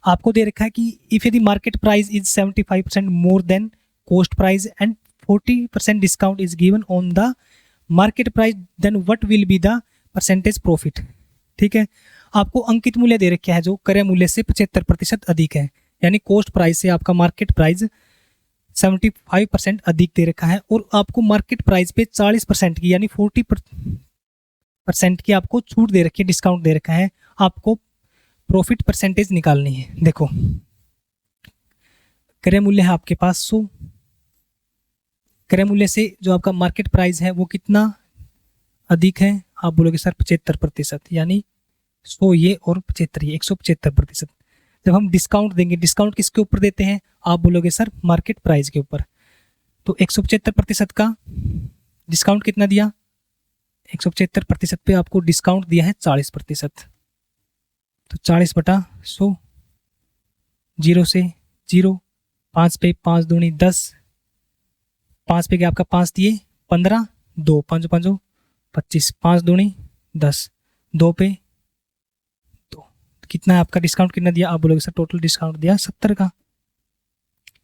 आपको दे रखा है कि इफ यदि market price is 75% more than cost price and 40% discount is given on the market price, then what will be the percentage profit, ठीक है। आपको अंकित मूल्य दे रखा है जो क्रय मूल्य से 75% अधिक है, यानी कॉस्ट प्राइस से आपका मार्केट प्राइस 75% अधिक दे रखा है, और आपको मार्केट प्राइस पे 40% की यानी 40% की आपको छूट दे रखी है, डिस्काउंट दे रखा है। आपको प्रॉफिट परसेंटेज निकालनी है। देखो क्रय मूल्य है आपके पास 100, क्रय मूल्य से जो आपका मार्केट प्राइस है वो कितना अधिक है, आप बोलोगे सर 75%, यानी 100 ये और 75 ये 175%। जब हम डिस्काउंट देंगे, डिस्काउंट किसके ऊपर देते हैं, आप बोलोगे सर मार्केट प्राइस के ऊपर। तो 175% का डिस्काउंट कितना दिया, 175% पे आपको डिस्काउंट दिया है 40%, तो 40/100, 0 से 0, 5 पे 5 दूनी 10, 5 पे क्या आपका 5 दिए 15, 2 5 5 25, 5 दूनी 10, 2 पे 2, कितना है आपका डिस्काउंट कितना दिया, आप बोलोगे सर टोटल डिस्काउंट दिया 70 का।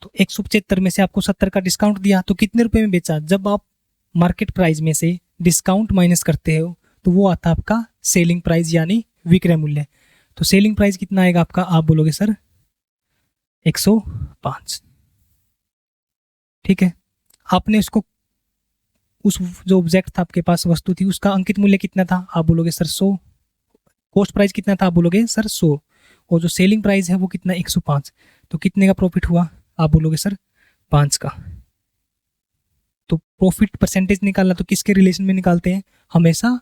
तो 175 में से आपको 70 का डिस्काउंट दिया, तो कितने रुपए में बेचा, जब आप मार्केट प्राइस में से डिस्काउंट माइनस करते हो तो वो आता है आपका सेलिंग प्राइस यानी विक्रय मूल्य। तो सेलिंग प्राइस कितना आएगा आपका, आप बोलोगे सर 105। ठीक है, आपने उसको उस जो ऑब्जेक्ट था आपके पास, वस्तु थी, उसका अंकित मूल्य कितना था, आप बोलोगे सर 100। कॉस्ट प्राइस कितना था, आप बोलोगे सर 100। और जो सेलिंग प्राइस है वो कितना 105। तो कितने का प्रॉफिट हुआ, आप बोलोगे सर 5 का। तो प्रॉफिट परसेंटेज निकालना तो किसके रिलेशन में निकालते हैं, हमेशा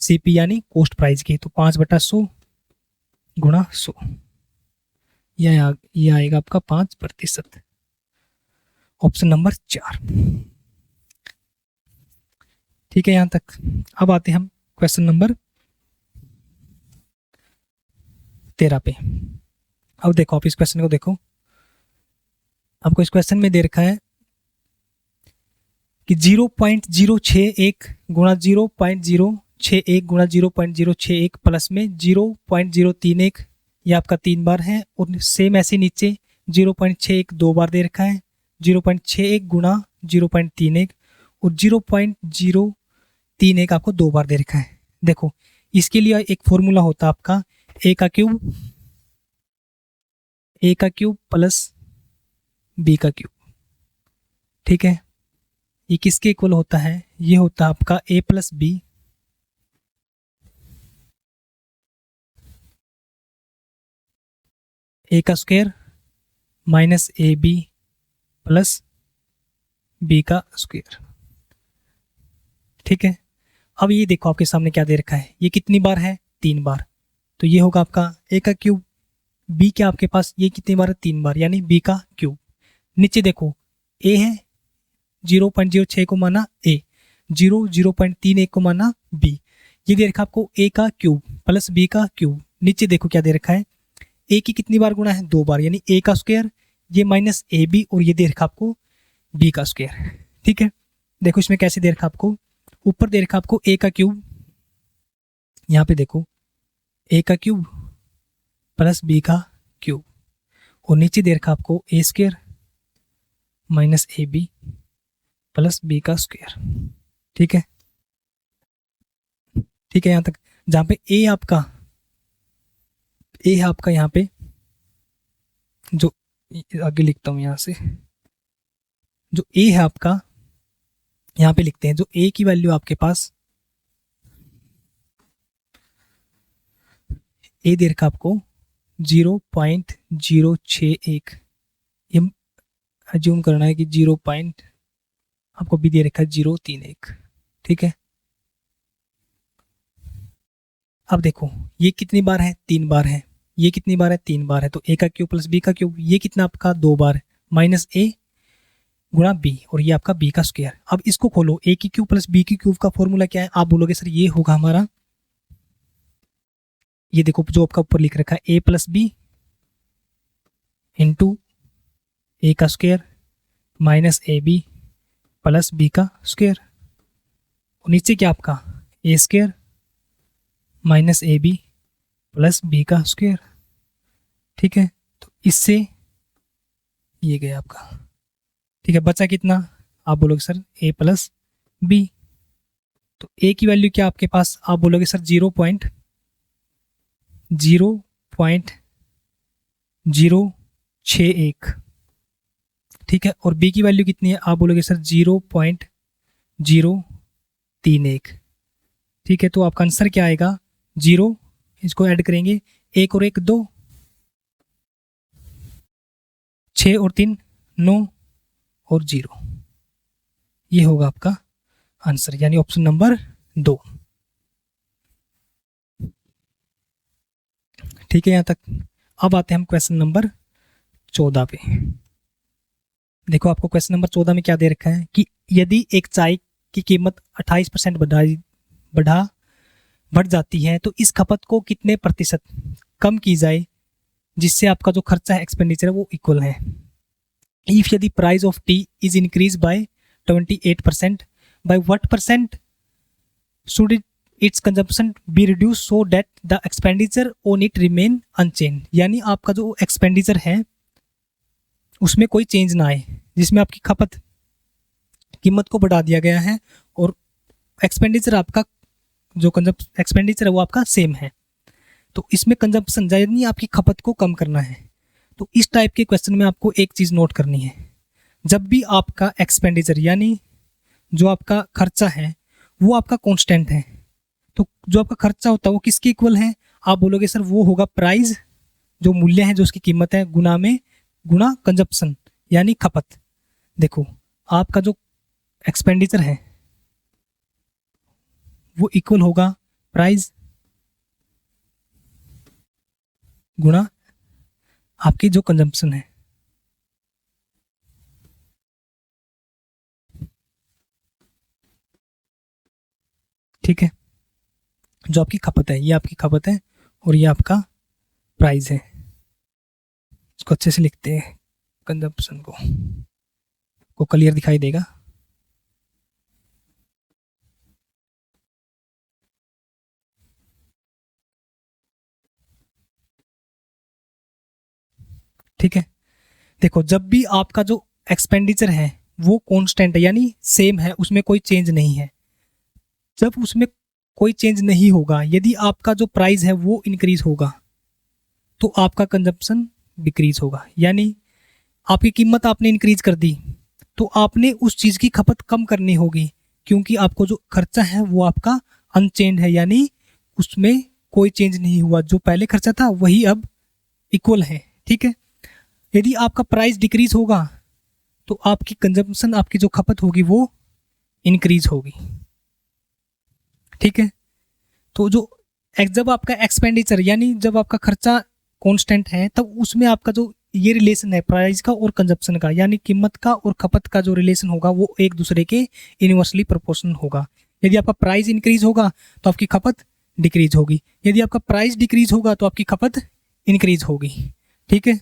सीपी यानी कॉस्ट प्राइस के। तो 5/100 गुणा 100, यह आएगा आपका 5%। Option number 4। ठीक है यहां तक। अब आते हैं हम क्वेश्चन नंबर 13 पे। अब देखो, आप इस क्वेश्चन को देखो, आपको इस क्वेश्चन में दे रखा है कि 0.061 गुणा 0.061 गुणा 0.061 प्लस में 0.031, ये आपका 3 बार है। और सेम ऐसे नीचे 0.61 2 बार दे रखा है, 0.61 गुणा 0.31 और 0.031 आपको 2 बार दे रखा है। देखो, इसके लिए एक फॉर्मूला होता है आपका ए का क्यूब प्लस बी का क्यूब। ठीक है, ये किसके इक्वल होता है, ये होता है आपका a प्लस बी ए का square minus A B plus B का स्क्वायर। ठीक है, अब ये देखो आपके सामने क्या दे रखा है, ये कितनी बार है, 3 बार। तो ये होगा आपका ए का क्यूब, बी क्या आपके पास, ये कितनी बार है, 3 बार, यानी बी का क्यूब। नीचे देखो ए है, 0.06 को माना ए, 0.31 को माना बी। ये दे रखा आपको ए का क्यूब प्लस बी का क्यूब। नीचे देखो क्या दे रखा है, ए की कितनी बार गुणा है, 2 बार, यानी ए का स्क्वायर, ये माइनस ए बी, और ये दे रखा आपको बी का स्क्वायर। ठीक है, देखो इसमें कैसे दे रखा आपको, ऊपर दे रखा आपको ए का क्यूब, यहाँ पे देखो ए का क्यूब प्लस बी का क्यूब, और नीचे दे रखा आपको A square minus A B plus B का स्क्वायर। ठीक है, ठीक है यहाँ तक। जहाँ पे ए है आपका यहाँ पे, जो आगे लिखता हूँ यहाँ से, जो ए है आपका यहाँ पे लिखते हैं, जो ए की वैल्यू आपके पास ए दे रखा आपको 0.061, ये अज्यूम करना है कि 0. आपको भी दे रखा है 0.31। ठीक है, अब देखो ये कितनी बार है, 3 बार है, ये कितनी बार है, 3 बार है। तो ए का क्यूब प्लस बी का क्यूब, ये कितना आपका 2 बार, माइनस ए गुणा बी, और ये आपका बी का स्क्वायर। अब इसको खोलो, ए की क्यूब प्लस बी की क्यूब का फॉर्मूला क्या है, आप बोलोगे सर ये होगा हमारा, ये देखो जो आपका ऊपर लिख रखा है A plus B into A का square minus A B plus B का स्क्वायर, और नीचे क्या आपका A square minus A B plus B का स्क्वायर। ठीक है, तो इससे ये गया आपका। ठीक है, बचा कितना, आप बोलोगे सर ए प्लस बी। तो ए की वैल्यू क्या आपके पास, आप बोलोगे सर 0.061। ठीक है, और बी की वैल्यू कितनी है, आप बोलोगे सर 0.031। ठीक है, तो आपका आंसर क्या आएगा, 0, इसको ऐड करेंगे, 1 और 1 2, 6 और 3 9 और 0, ये होगा आपका आंसर, यानी ऑप्शन नंबर 2। ठीक है यहाँ तक। अब आते हैं हम क्वेश्चन नंबर 14 पे। देखो आपको क्वेश्चन नंबर 14 में क्या दे रखा है कि यदि एक चाय की कीमत 28% बढ़ जाती है तो इस खपत को कितने प्रतिशत कम की जाए जिससे आपका जो खर्चा है, एक्सपेंडिचर है, वो इक्वल है। इफ यदि price of tea is increase by 28%, by what percent should its consumption be reduce so that the expenditure on it remain unchange. यानी आपका जो एक्सपेंडिचर है उसमें कोई चेंज ना आए, जिसमें आपकी खपत कीमत को बढ़ा दिया गया है और एक्सपेंडिचर आपका जो एक्सपेंडिचर है वो आपका सेम है। तो इसमें कंजम्पशन यानी आपकी खपत को कम करना है। तो इस टाइप के क्वेश्चन में आपको एक चीज़ नोट करनी है, जब भी आपका एक्सपेंडिचर यानी जो आपका खर्चा है वो आपका कांस्टेंट है, तो जो आपका खर्चा होता है वो किसके इक्वल है? आप बोलोगे सर वो होगा प्राइस, जो मूल्य है जो उसकी कीमत है, गुना कंजप्शन यानी खपत। देखो आपका जो एक्सपेंडिचर है वो इक्वल होगा प्राइस गुणा आपकी जो कंजम्पशन है। ठीक है, जो आपकी खपत है ये आपकी खपत है और ये आपका प्राइस है। इसको अच्छे से लिखते हैं, कंजम्पशन को क्लियर दिखाई देगा। ठीक है, देखो जब भी आपका जो एक्सपेंडिचर है वो कांस्टेंट है यानी सेम है, उसमें कोई चेंज नहीं है, जब उसमें कोई चेंज नहीं होगा, यदि आपका जो प्राइस है वो इंक्रीज होगा तो आपका कंजप्शन डिक्रीज होगा। यानी आपकी कीमत आपने इंक्रीज कर दी तो आपने उस चीज़ की खपत कम करनी होगी, क्योंकि आपको जो खर्चा है वो आपका अनचेंज है, यानी उसमें कोई चेंज नहीं हुआ, जो पहले खर्चा था वही अब इक्वल है। ठीक है, यदि आपका प्राइस डिक्रीज होगा तो आपकी कंजम्पशन, आपकी जो खपत होगी वो इंक्रीज होगी। ठीक है, तो जो जब आपका एक्सपेंडिचर यानी जब आपका खर्चा कांस्टेंट है तब उसमें आपका जो ये रिलेशन है प्राइस का और कंजप्शन का, यानी कीमत का और खपत का जो रिलेशन होगा वो एक दूसरे के इनवर्सली प्रोपोर्शनल होगा। यदि आपका प्राइस इंक्रीज होगा तो आपकी खपत डिक्रीज होगी, यदि आपका प्राइस डिक्रीज होगा तो आपकी खपत इंक्रीज होगी। ठीक है,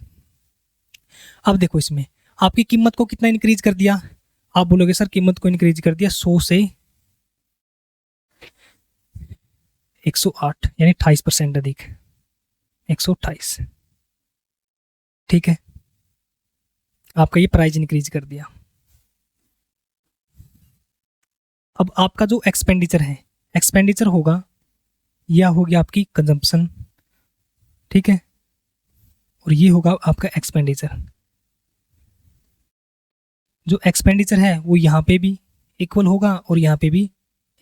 अब देखो इसमें आपकी कीमत को कितना इंक्रीज कर दिया? आप बोलोगे सर कीमत को इंक्रीज कर दिया 100 से 108 यानी 28% अधिक, 128। ठीक है, आपका ये प्राइस इंक्रीज कर दिया। अब आपका जो एक्सपेंडिचर है, एक्सपेंडिचर होगा यह होगी आपकी कंजम्पशन। ठीक है, और ये होगा आपका एक्सपेंडिचर। जो एक्सपेंडिचर है वो यहाँ पे भी इक्वल होगा और यहाँ पे भी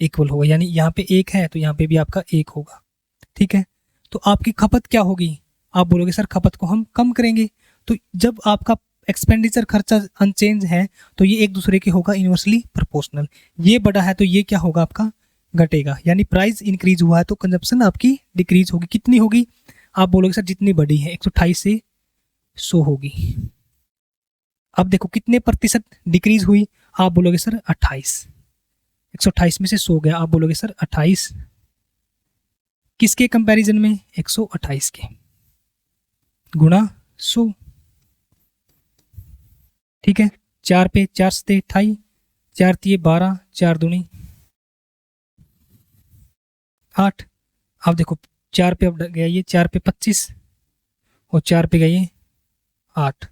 इक्वल होगा, यानी यहाँ पे एक है तो यहाँ पे भी आपका एक होगा। ठीक है, तो आपकी खपत क्या होगी? आप बोलोगे सर खपत को हम कम करेंगे, तो जब आपका एक्सपेंडिचर खर्चा अनचेंज है तो ये एक दूसरे के होगा इनवर्सली प्रोपोर्शनल। ये बड़ा है तो ये क्या होगा आपका घटेगा, यानी प्राइस इंक्रीज हुआ है तो कंजप्शन आपकी डिक्रीज होगी। कितनी होगी? आप बोलोगे सर जितनी बड़ी है 128 से 100 होगी। अब देखो कितने प्रतिशत डिक्रीज हुई? आप बोलोगे सर 28, 128 में से 100 गया, आप बोलोगे सर 28 किसके कंपैरिजन में? 128 के गुणा 100। ठीक है, 4 पे 4 से 28, 4 तिये 12, 4 दूनी 8। अब देखो 4 पे अब गया ये 4 पे 25 और 4 पे गए 8,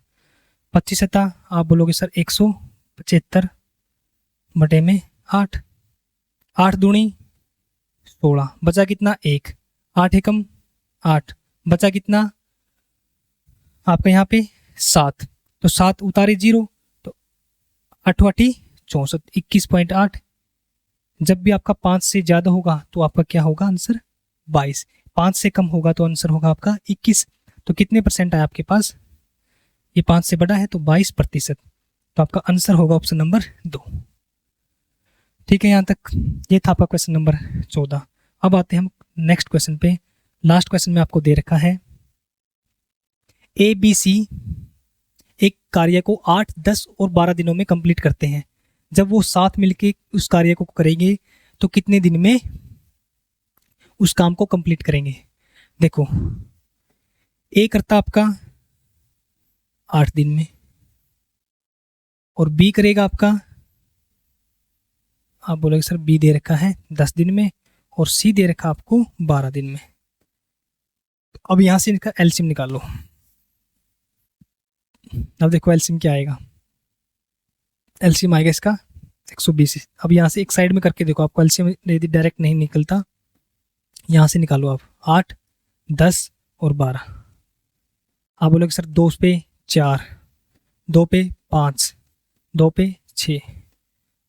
25 था। आप बोलोगे सर 175 बटे में 8, 8 दूनी 16, बचा कितना? 1, 8 एकम 8, बचा कितना आपका यहाँ पे 7, तो 7 उतारे 0 तो 8 8 64, 21.8। जब भी आपका 5 से ज़्यादा होगा तो आपका क्या होगा आंसर? 22। 5 से कम होगा तो आंसर होगा आपका 21। तो कितने परसेंट है आपके पास? ये 5 से बड़ा है तो 22%। तो आपका आंसर होगा ऑप्शन नंबर 2। ठीक है, यहाँ तक ये था आपका क्वेश्चन नंबर 14। अब आते हैं हम नेक्स्ट क्वेश्चन पे। लास्ट क्वेश्चन में आपको दे रखा है ABC एक कार्य को 8, 10 और 12 दिनों में कंप्लीट करते हैं। जब वो साथ मिलके उस कार्य को करेंगे तो कितने दिन में उस काम को कंप्लीट करेंगे? देखो ए करता आपका 8 दिन में और बी करेगा आपका, आप बोलोगे सर बी दे रखा है 10 दिन में और सी दे रखा आपको 12 दिन में। अब यहां से इनका एलसीएम निकाल लो। अब देखो एलसीएम क्या आएगा? एलसीएम आएगा इसका 120। अब यहाँ से एक साइड में करके देखो, आपको एलसीएम यदि डायरेक्ट नहीं निकलता, यहाँ से निकालो आप। 8, 10 और 12। आप बोलोगे सर 2 पे 4, 2 पे 5, 2 पे 6।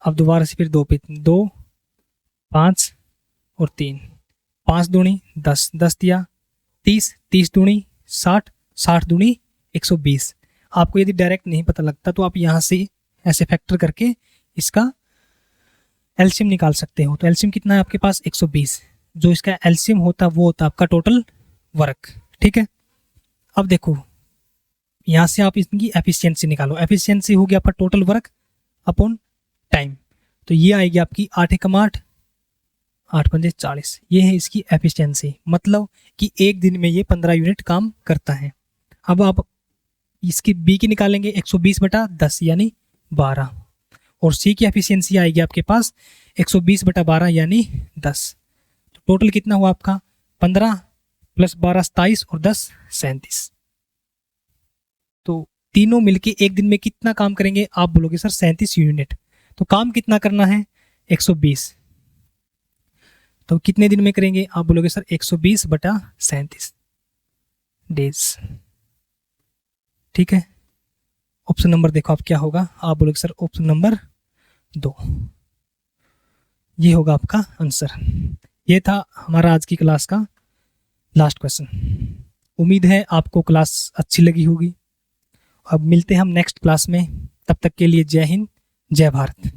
अब दोबारा से फिर 2 पे 2, 5 और 3। 5 दूनी 10, 10 दिया 30, 30 दूनी 60, 60 दूनी 120। आपको यदि डायरेक्ट नहीं पता लगता तो आप यहाँ से ऐसे फैक्टर करके इसका एलसीएम निकाल सकते हो। तो एलसीएम कितना है आपके पास? 120। जो इसका एलसीएम होता वो होता आपका टोटल वर्क। ठीक है, अब देखो यहाँ से आप इसकी एफिशिएंसी निकालो। एफिशिएंसी हो गया आपका टोटल वर्क अपॉन टाइम। तो ये आएगी आपकी 8 एकम 8, 8 पंजे 40। ये है इसकी एफिशिएंसी, मतलब कि एक दिन में ये 15 यूनिट काम करता है। अब आप इसकी बी की निकालेंगे 120/10 यानी 12, और सी की एफिशिएंसी आएगी आपके पास 120/12 यानी 10। तो टोटल कितना हुआ आपका? 15 + 12 27 और 10 37। तो तीनों मिलके एक दिन में कितना काम करेंगे? आप बोलोगे सर 37 यूनिट। तो काम कितना करना है? 120। तो कितने दिन में करेंगे? आप बोलोगे सर 120/37 डेज। ठीक है, ऑप्शन नंबर देखो आप क्या होगा। आप बोलोगे सर ऑप्शन नंबर 2, ये होगा आपका आंसर। ये था हमारा आज की क्लास का लास्ट क्वेश्चन। उम्मीद है आपको क्लास अच्छी लगी होगी। अब मिलते हैं हम नेक्स्ट क्लास में, तब तक के लिए जय हिंद, जय भारत।